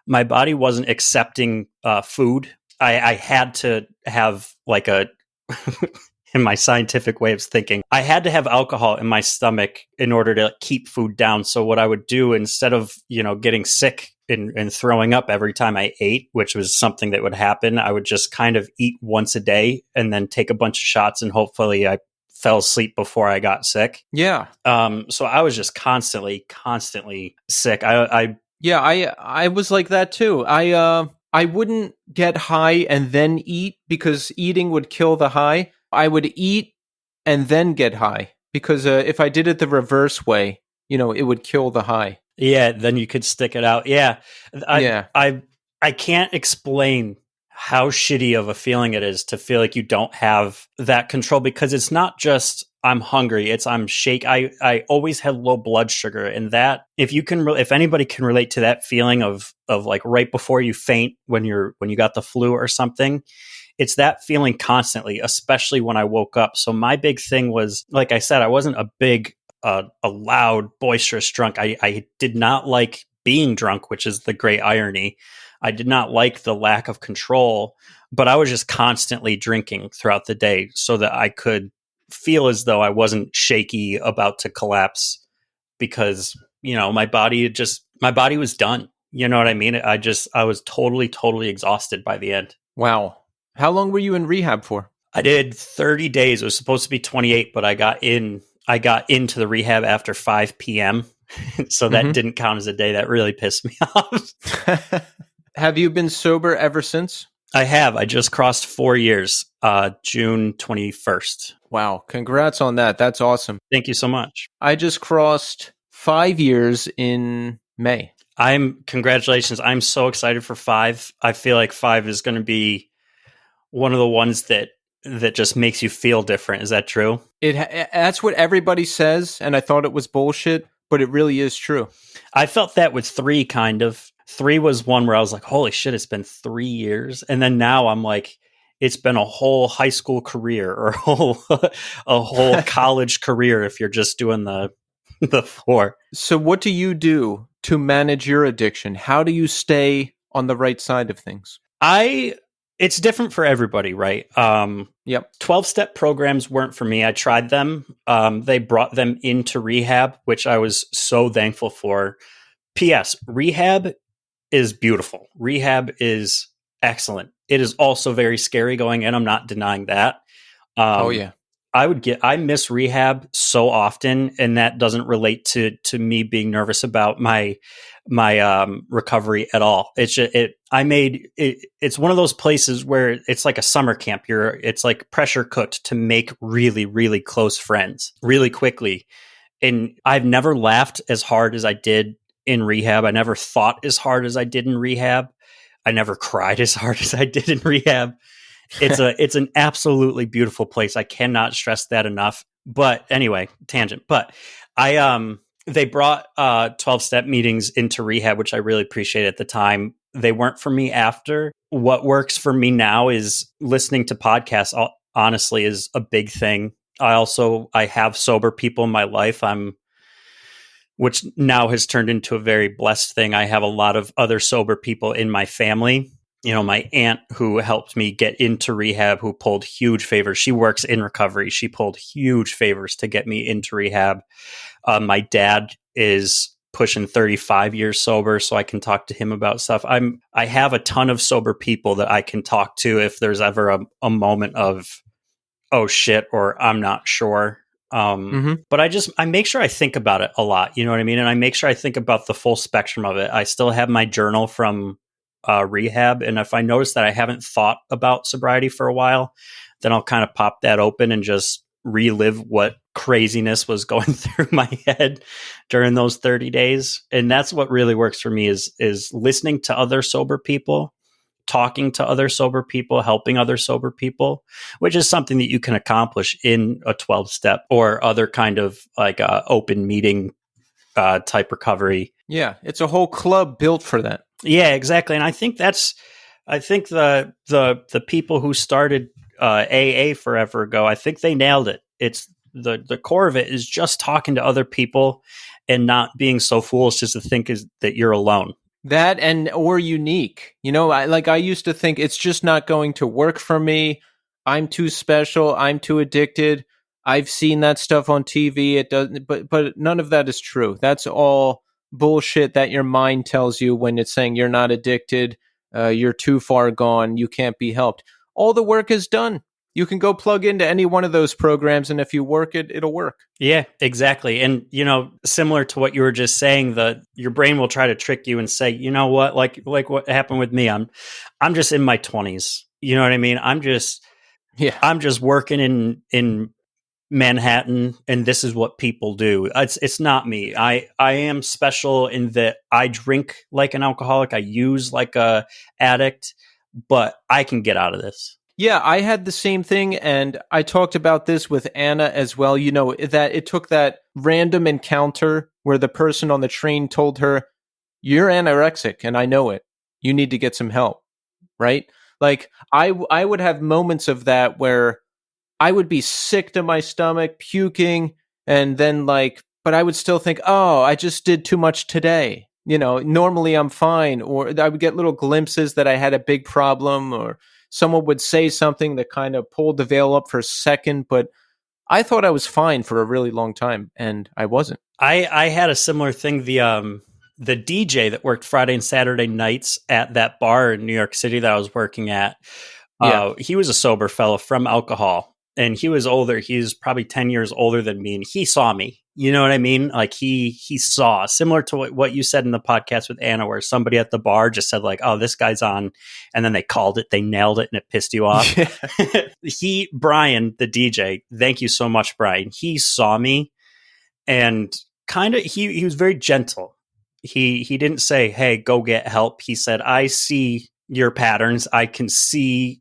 wasn't accepting food. I had to have like in my scientific way of thinking, I had to have alcohol in my stomach in order to keep food down. So what I would do, instead of, getting sick and throwing up every time I ate, which was something that would happen, I would just kind of eat once a day and then take a bunch of shots, and hopefully I fell asleep before I got sick. Yeah. So I was just constantly sick. I was like that too. I wouldn't get high and then eat because eating would kill the high. I would eat and then get high because if I did it the reverse way, it would kill the high. Yeah, then you could stick it out. Yeah. I can't explain how shitty of a feeling it is to feel like you don't have that control, because it's not just I'm hungry, it's I'm shake. I always had low blood sugar, and that if anybody can relate to that feeling of like right before you faint when you got the flu or something, it's that feeling constantly, especially when I woke up. So my big thing was, like I said, I wasn't a big a loud, boisterous drunk. I did not like being drunk, which is the great irony. I did not like the lack of control, but I was just constantly drinking throughout the day so that I could feel as though I wasn't shaky, about to collapse, because, my body was done. You know what I mean? I was totally exhausted by the end. Wow. How long were you in rehab for? I did 30 days. It was supposed to be 28, but I got into the rehab after 5 p.m. So that didn't count as a day. That really pissed me off. Have you been sober ever since? I have. I just crossed 4 years, June 21st. Wow. Congrats on that. That's awesome. Thank you so much. I just crossed 5 years in May. Congratulations. I'm so excited for 5. I feel like 5 is going to be one of the ones that just makes you feel different. Is that true? That's what everybody says, and I thought it was bullshit, but it really is true. I felt that with 3, kind of. 3 was one where I was like, holy shit, it's been 3 years. And then now I'm like, it's been a whole high school career or a whole college career if you're just doing the 4. So what do you do to manage your addiction? How do you stay on the right side of things? It's different for everybody, right? Yep. 12-step programs weren't for me. I tried them. They brought them into rehab, which I was so thankful for. P.S. Rehab is beautiful. Rehab is excellent. It is also very scary going in. I'm not denying that. Oh yeah. I miss rehab so often, and that doesn't relate to me being nervous about my recovery at all. It's one of those places where it's like a summer camp. It's like pressure cooked to make really, really close friends really quickly. And I've never laughed as hard as I did in rehab. I never thought as hard as I did in rehab. I never cried as hard as I did in rehab. It's an absolutely beautiful place. I cannot stress that enough. But anyway, tangent. But they brought 12-step meetings into rehab, which I really appreciated at the time. They weren't for me after. What works for me now is listening to podcasts, honestly, is a big thing. I have sober people in my life. Which now has turned into a very blessed thing. I have a lot of other sober people in my family. You know, my aunt who helped me get into rehab, who pulled huge favors. She works in recovery. She pulled huge favors to get me into rehab. My dad is pushing 35 years sober, so I can talk to him about stuff. I have a ton of sober people that I can talk to if there's ever a moment of, oh shit, or I'm not sure. But I make sure I think about it a lot. You know what I mean? And I make sure I think about the full spectrum of it. I still have my journal from rehab. And if I notice that I haven't thought about sobriety for a while, then I'll kind of pop that open and just relive what craziness was going through my head during those 30 days. And that's what really works for me is listening to other sober people, talking to other sober people, helping other sober people, which is something that you can accomplish in a 12-step or other kind of like open meeting type recovery. Yeah, it's a whole club built for that. Yeah, exactly. And I think the people who started AA forever ago, I think they nailed it. It's the core of it is just talking to other people and not being so foolish just to think that you're alone. That or unique. You know, I used to think it's just not going to work for me. I'm too special. I'm too addicted. I've seen that stuff on TV. It doesn't, but none of that is true. That's all bullshit that your mind tells you when it's saying you're not addicted, you're too far gone, you can't be helped. All the work is done. You can go plug into any one of those programs, and if you work it, it'll work. Yeah, exactly. And, you know, similar to what you were just saying, your brain will try to trick you and say, you know what, like what happened with me, I'm just in my 20s. You know what I mean? I'm just working in Manhattan, and this is what people do. It's not me. I am special in that I drink like an alcoholic. I use like a addict, but I can get out of this. Yeah, I had the same thing, and I talked about this with Anna as well. You know, that it took that random encounter where the person on the train told her, "You're anorexic, and I know it. You need to get some help." Right? Like, I would have moments of that where I would be sick to my stomach, puking, and then but I would still think, "Oh, I just did too much today." You know, normally I'm fine, or I would get little glimpses that I had a big problem, or someone would say something that kind of pulled the veil up for a second, but I thought I was fine for a really long time, and I wasn't. I had a similar thing. The DJ that worked Friday and Saturday nights at that bar in New York City that I was working at, he was a sober fellow from alcohol, and he was older. He was probably 10 years older than me, and he saw me. You know what I mean? Like he saw, similar to what you said in the podcast with Anna, where somebody at the bar just said like, "Oh, this guy's on," and then they called it, they nailed it, and it pissed you off. Yeah. Brian, the DJ, thank you so much, Brian. He saw me, and kind of he was very gentle. He didn't say, "Hey, go get help." He said, "I see your patterns. I can see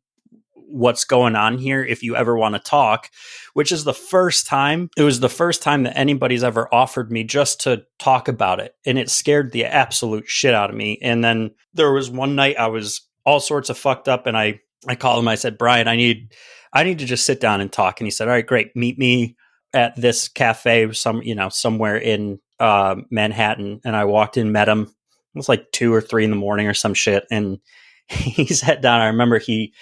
what's going on here if you ever want to talk," which is the first time that anybody's ever offered me just to talk about it. And it scared the absolute shit out of me. And then there was one night I was all sorts of fucked up, and I I called him. I said, Brian, I need to just sit down and talk. And he said, all right, great. Meet me at this cafe, somewhere in Manhattan. And I walked in, met him. It was like 2 or 3 in the morning or some shit. And he sat down. I remember he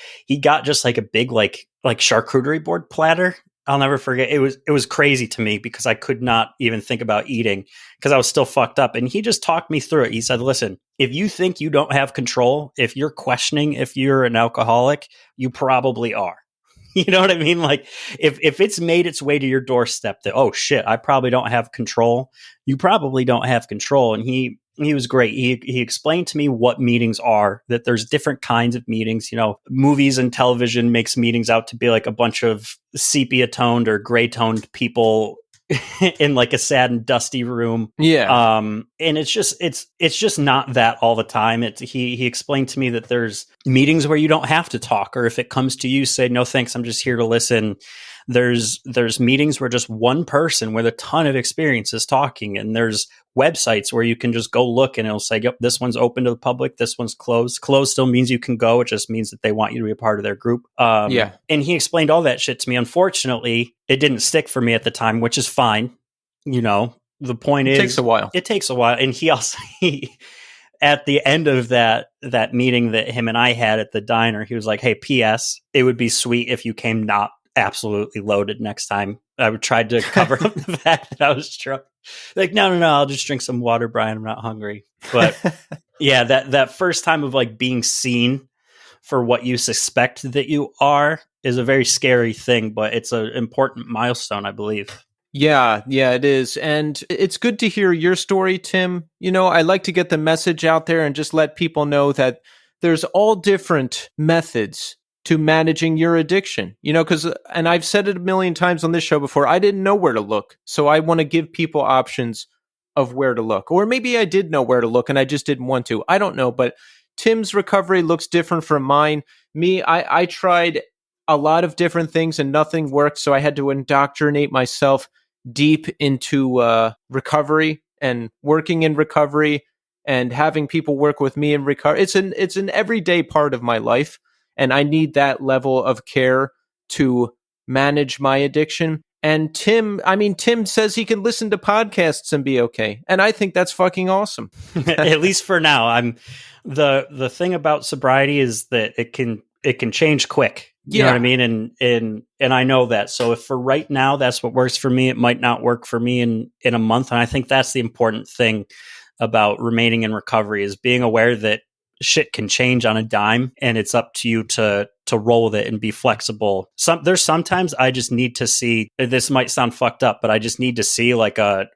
got just like a big, like charcuterie board platter. I'll never forget. It was crazy to me because I could not even think about eating because I was still fucked up. And he just talked me through it. He said, listen, if you think you don't have control, if you're questioning if you're an alcoholic, you probably are. You know what I mean? Like if it's made its way to your doorstep that, oh shit, I probably don't have control. You probably don't have control. And he was great. He explained to me what meetings are, that there's different kinds of meetings. Movies and television makes meetings out to be like a bunch of sepia toned or gray toned people in like a sad and dusty room. Yeah. And it's just not that all the time. He explained to me that there's meetings where you don't have to talk, or if it comes to you, say, no, thanks, I'm just here to listen. There's meetings where just one person with a ton of experience is talking, and there's websites where you can just go look and it'll say, yep, this one's open to the public, this one's closed. Closed still means you can go. It just means that they want you to be a part of their group. Yeah. And he explained all that shit to me. Unfortunately, it didn't stick for me at the time, which is fine. The point is, it takes a while. It takes a while. And he also, at the end of that meeting that him and I had at the diner, he was like, hey, P.S., it would be sweet if you came not absolutely loaded next time. I would try to cover up the fact that I was drunk. Like, no, I'll just drink some water, Brian. I'm not hungry. But yeah, that first time of like being seen for what you suspect that you are is a very scary thing, but it's an important milestone, I believe. Yeah, it is. And it's good to hear your story, Tim. I like to get the message out there and just let people know that there's all different methods to managing your addiction, and I've said it a million times on this show before, I didn't know where to look. So I want to give people options of where to look. Or maybe I did know where to look and I just didn't want to. I don't know. But Tim's recovery looks different from mine. Me, I tried a lot of different things and nothing worked. So I had to indoctrinate myself deep into recovery and working in recovery and having people work with me in recovery. It's an everyday part of my life. And I need that level of care to manage my addiction. And Tim says he can listen to podcasts and be okay. And I think that's fucking awesome. At least for now. The thing about sobriety is that it can change quick. You know what I mean? And I know that. So if for right now that's what works for me, it might not work for me in a month. And I think that's the important thing about remaining in recovery, is being aware that shit can change on a dime, and it's up to you to roll with it and be flexible. There's sometimes I just need to see, this might sound fucked up, but I just need to see like a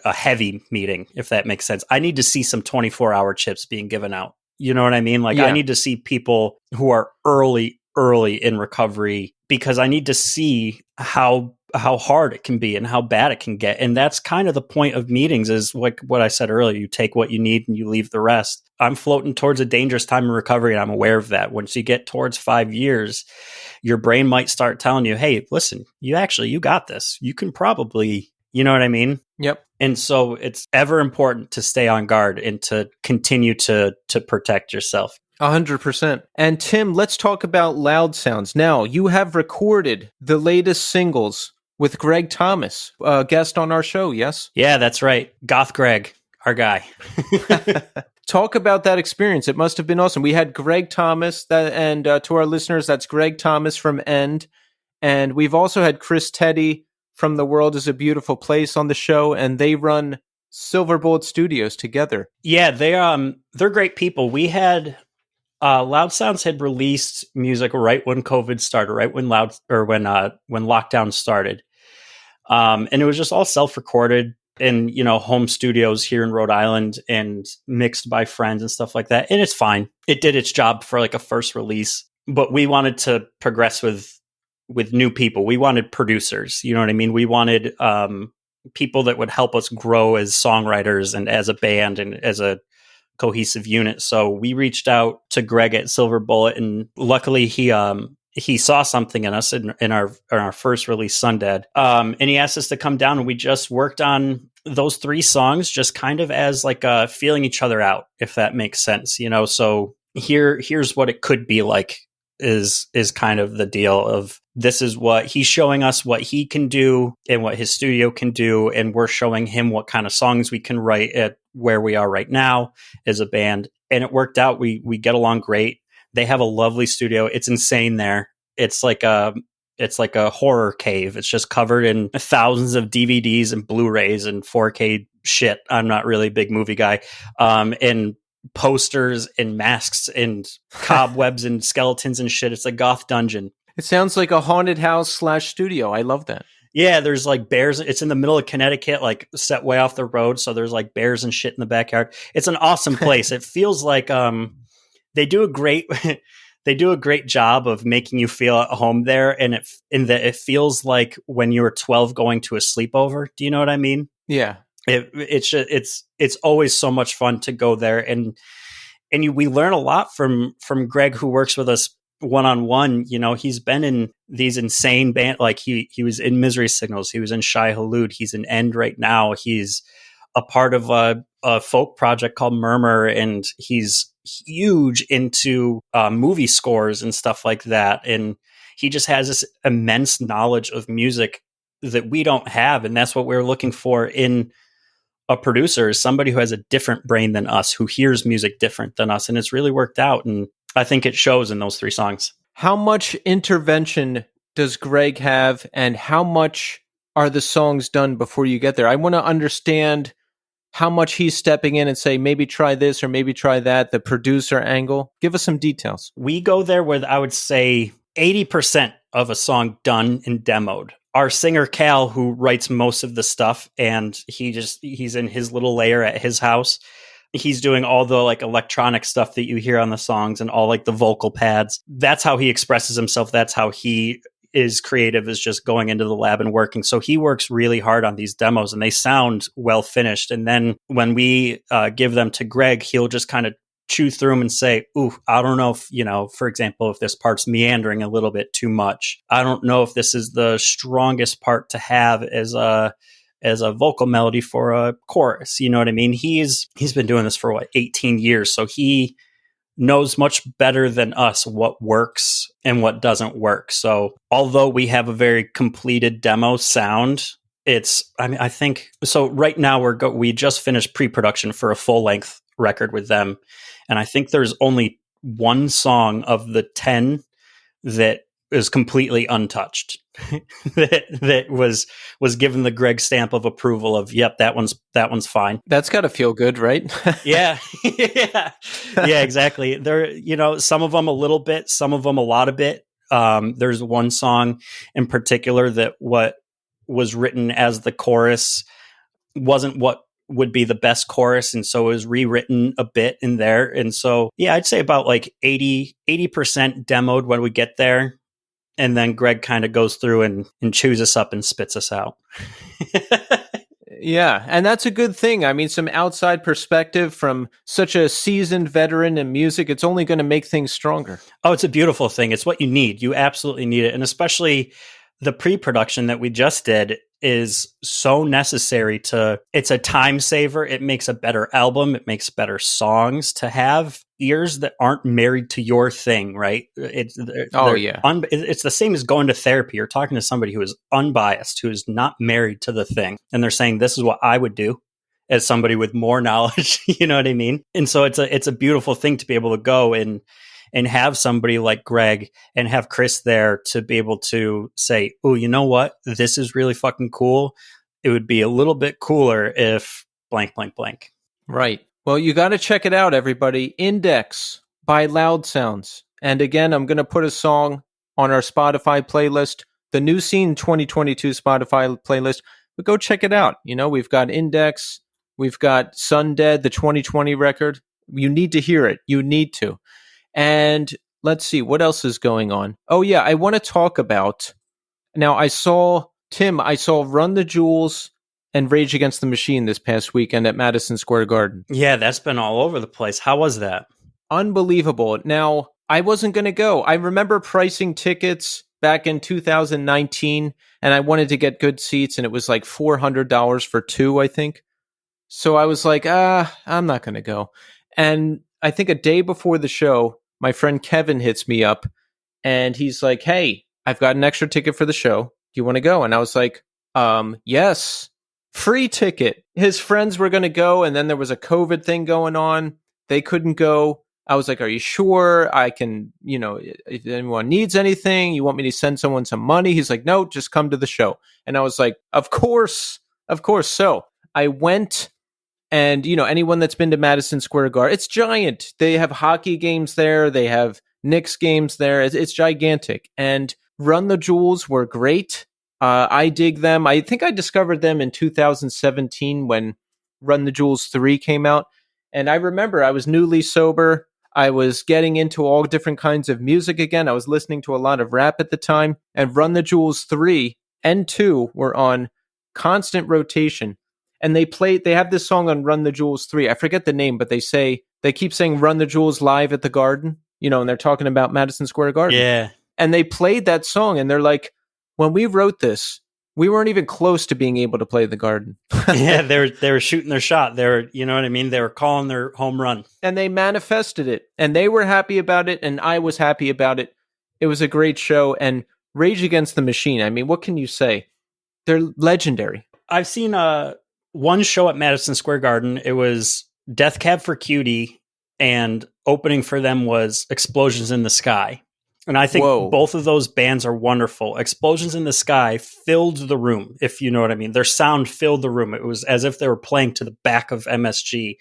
heavy meeting, if that makes sense. I need to see some 24-hour chips being given out. You know what I mean? Like I need to see people who are early in recovery, because I need to see how hard it can be and how bad it can get. And that's kind of the point of meetings, is like what I said earlier, you take what you need and you leave the rest. I'm floating towards a dangerous time in recovery, and I'm aware of that. Once you get towards 5 years, your brain might start telling you, hey, listen, you got this. You can probably, you know what I mean? Yep. And so it's ever important to stay on guard and to continue to protect yourself. 100%. And Tim, let's talk about Loudsounds. Now, you have recorded the latest singles with Greg Thomas, a guest on our show, yes? Yeah, that's right. Goth Greg, our guy. Talk about that experience. It must have been awesome. We had Greg Thomas, and to our listeners, that's Greg Thomas from End. And we've also had Chris Teddy from The World is a Beautiful Place on the show, and they run Silver Bullet Studios together. Yeah, they're great people. We had... Loudsounds had released music right when COVID started, right when when lockdown started, and it was just all self-recorded in home studios here in Rhode Island and mixed by friends and stuff like that. And it's fine; it did its job for like a first release. But we wanted to progress with new people. We wanted producers. You know what I mean? We wanted people that would help us grow as songwriters and as a band and as a cohesive unit. So we reached out to Greg at Silver Bullet, and luckily he saw something in us in our first release, Sundad. And he asked us to come down, and we just worked on those 3 songs, just kind of as like feeling each other out, if that makes sense. So here's what it could be like is kind of the deal of this is what he's showing us what he can do and what his studio can do, and we're showing him what kind of songs we can write at where we are right now as a band. And it worked out. We get along great. They have a lovely studio. It's insane there. It's like a horror cave. It's just covered in thousands of DVDs and Blu-rays and 4K shit. I'm not really a big movie guy. And posters and masks and cobwebs and skeletons and shit. It's a goth dungeon. It sounds like a haunted house / studio. I love that. Yeah, there's like bears. It's in the middle of Connecticut, like set way off the road. So there's like bears and shit in the backyard. It's an awesome place. It feels like they do a great job of making you feel at home there, and it feels like when you were 12 going to a sleepover. Do you know what I mean? Yeah. It's always so much fun to go there, and we learn a lot from Greg, who works with us one-on-one. You know, he's been in these insane band, like he was in Misery Signals, he was in Shai Hulud, he's in End right now, he's a part of a folk project called Murmur, and he's huge into movie scores and stuff like that, and he just has this immense knowledge of music that we don't have, and that's what we're looking for in a producer, is somebody who has a different brain than us, who hears music different than us, and it's really worked out, and I think it shows in those 3 songs. How much intervention does Greg have, and how much are the songs done before you get there? I want to understand how much he's stepping in and say, maybe try this or maybe try that, the producer angle. Give us some details. We go there with, I would say, 80% of a song done and demoed. Our singer Cal, who writes most of the stuff, and he's in his little lair at his house. He's doing all the like electronic stuff that you hear on the songs and all like the vocal pads. That's how he expresses himself. That's how he is creative, is just going into the lab and working. So he works really hard on these demos, and they sound well finished. And then when we give them to Greg, he'll just kind of chew through them and say, ooh, I don't know if, for example, if this part's meandering a little bit too much. I don't know if this is the strongest part to have as a vocal melody for a chorus. You know what I mean? He's been doing this for 18 years. So he knows much better than us what works and what doesn't work. So although we have a very completed demo sound, I think, so right now we just finished pre-production for a full length record with them. And I think there's only one song of the 10 that is completely untouched that was given the Greg stamp of approval of, yep, that one's fine. That's got to feel good, right? Yeah. Yeah, exactly. There, some of them a little bit, some of them a lot of bit. There's one song in particular that what was written as the chorus wasn't what would be the best chorus, and so it was rewritten a bit in there. And so, yeah, I'd say about like 80% demoed when we get there. And then Greg kind of goes through and chews us up and spits us out. Yeah, and that's a good thing. I mean, some outside perspective from such a seasoned veteran in music, it's only going to make things stronger. Oh, it's a beautiful thing. It's what you need. You absolutely need it. And especially the pre-production that we just did is so necessary it's a time saver. It makes a better album. It makes better songs to have ears that aren't married to your thing, right? It's the same as going to therapy. You're talking to somebody who is unbiased, who is not married to the thing. And they're saying, this is what I would do as somebody with more knowledge. You know what I mean? And so it's a beautiful thing to be able to go and have somebody like Greg and have Chris there to be able to say, oh, you know what? This is really fucking cool. It would be a little bit cooler if blank, blank, blank. Right. Well, you got to check it out, everybody. Index by Loudsounds. And again, I'm going to put a song on our Spotify playlist, the New Scene 2022 Spotify playlist. But go check it out. We've got Index. We've got Sundead, the 2020 record. You need to hear it. You need to. And let's see, what else is going on? Oh, yeah, I want to talk about... Now, I saw Run the Jewels and Rage Against the Machine this past weekend at Madison Square Garden. Yeah, that's been all over the place. How was that? Unbelievable. Now, I wasn't going to go. I remember pricing tickets back in 2019, and I wanted to get good seats, and it was like $400 for 2, I think. So I was like, I'm not going to go. And I think a day before the show, my friend Kevin hits me up, And he's like, hey, I've got an extra ticket for the show. Do you want to go? And I was like, yes. Free ticket. His friends were going to go, and then there was a COVID thing going on. They couldn't go. I was like, are you sure? I can, if anyone needs anything, you want me to send someone some money? He's like, no, just come to the show. And I was like, of course. So I went, and, anyone that's been to Madison Square Garden, it's giant. They have hockey games there. They have Knicks games there. It's gigantic. And Run the Jewels were great. I dig them. I think I discovered them in 2017 when Run the Jewels 3 came out. And I remember I was newly sober. I was getting into all different kinds of music again. I was listening to a lot of rap at the time. And Run the Jewels 3 and 2 were on constant rotation. And they have this song on Run the Jewels 3. I forget the name, but they keep saying Run the Jewels live at the Garden, and they're talking about Madison Square Garden. Yeah. And they played that song, and they're like, when we wrote this, we weren't even close to being able to play the Garden. Yeah, they were shooting their shot. They were, you know what I mean? They were calling their home run. And they manifested it. And they were happy about it, and I was happy about it. It was a great show. And Rage Against the Machine, I mean, what can you say? They're legendary. I've seen one show at Madison Square Garden. It was Death Cab for Cutie, and opening for them was Explosions in the Sky. And I think both of those bands are wonderful. Explosions in the Sky filled the room, if you know what I mean. Their sound filled the room. It was as if they were playing to the back of MSG.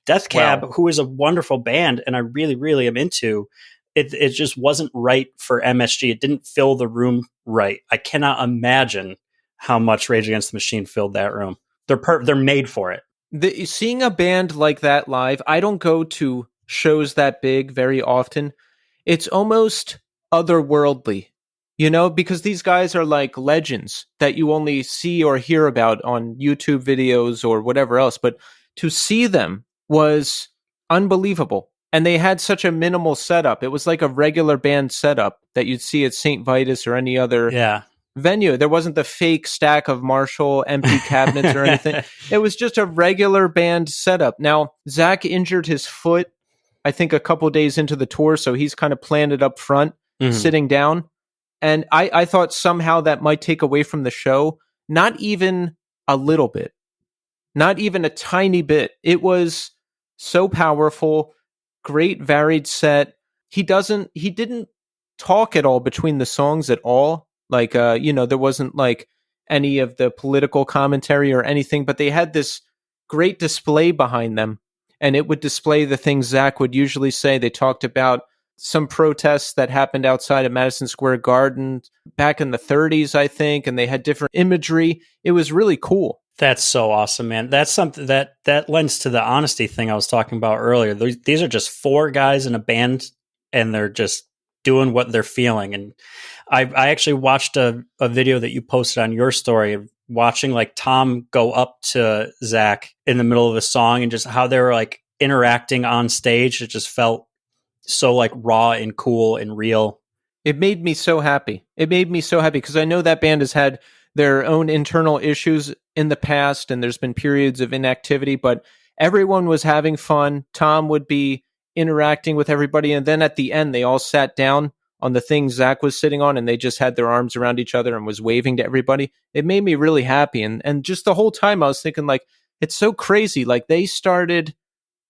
Death Cab, who is a wonderful band, and I really, really am into, it just wasn't right for MSG. It didn't fill the room right. I cannot imagine how much Rage Against the Machine filled that room. They're made for it. Seeing a band like that live, I don't go to shows that big very often. It's almost otherworldly, because these guys are like legends that you only see or hear about on YouTube videos or whatever else. But to see them was unbelievable. And they had such a minimal setup. It was like a regular band setup that you'd see at St. Vitus or any other venue. There wasn't the fake stack of Marshall empty cabinets or anything. It was just a regular band setup. Now, Zach injured his foot, I think, a couple days into the tour, so he's kind of planted up front, sitting down. And I thought somehow that might take away from the show. Not even a little bit. Not even a tiny bit. It was so powerful, great varied set. He didn't talk at all between the songs at all. Like, there wasn't like any of the political commentary or anything, but they had this great display behind them, and it would display the things Zach would usually say. They talked about some protests that happened outside of Madison Square Garden back in the 30s, I think, and they had different imagery. It was really cool. That's so awesome, man. That's something that lends to the honesty thing I was talking about earlier. These are just four guys in a band, and they're just doing what they're feeling. And I actually watched a video that you posted on your story of watching like Tom go up to Zach in the middle of a song and just how they were like interacting on stage. It just felt so like raw and cool and real. It made me so happy. Because I know that band has had their own internal issues in the past, and there's been periods of inactivity, but everyone was having fun. Tom would be interacting with everybody, and then at the end, they all sat down on the thing Zach was sitting on, and they just had their arms around each other and was waving to everybody. It made me really happy, and just the whole time I was thinking, like, it's so crazy. Like, they started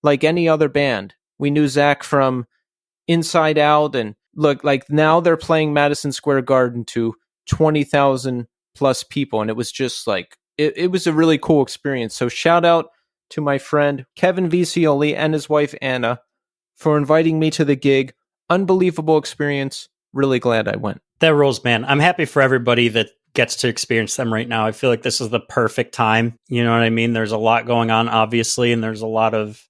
like any other band. We knew Zach from Inside Out, and look, like now they're playing Madison Square Garden to 20,000 plus people, and it was just like it was a really cool experience. So shout out to my friend Kevin Visioli and his wife Anna for inviting me to the gig. Unbelievable experience. Really glad I went. That rules, man. I'm happy for everybody that gets to experience them right now. I feel like this is the perfect time. You know what I mean? There's a lot going on, obviously, and there's a lot of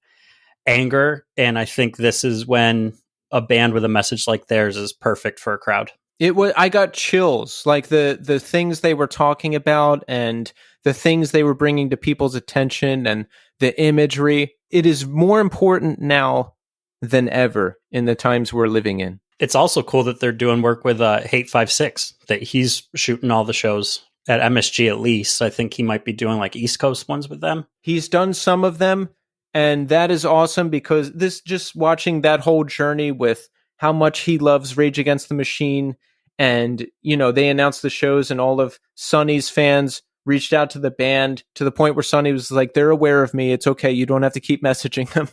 anger, and I think this is when a band with a message like theirs is perfect for a crowd. I got chills, like the things they were talking about and the things they were bringing to people's attention and the imagery. It is more important now than ever in the times we're living in. It's also cool that they're doing work with Hate 56, that he's shooting all the shows at MSG at least. I think he might be doing like East Coast ones with them. He's done some of them, and that is awesome because just watching that whole journey with how much he loves Rage Against the Machine. And, they announced the shows, and all of Sonny's fans reached out to the band to the point where Sonny was like, they're aware of me. It's okay. You don't have to keep messaging them.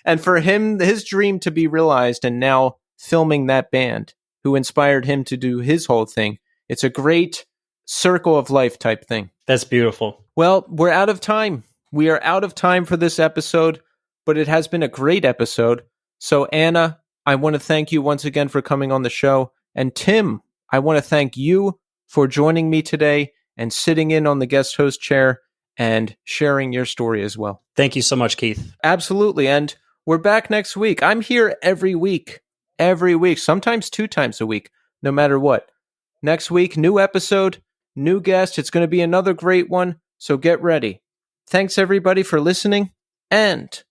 And for him, his dream to be realized, and now filming that band who inspired him to do his whole thing. It's a great circle of life type thing. That's beautiful. Well, we're out of time. We are out of time for this episode, but it has been a great episode. So Anna, I want to thank you once again for coming on the show. And Tim, I want to thank you for joining me today and sitting in on the guest host chair and sharing your story as well. Thank you so much, Keith. Absolutely. And we're back next week. I'm here every week, sometimes 2 times a week, no matter what. Next week, new episode, new guest. It's going to be another great one. So get ready. Thanks everybody for listening, and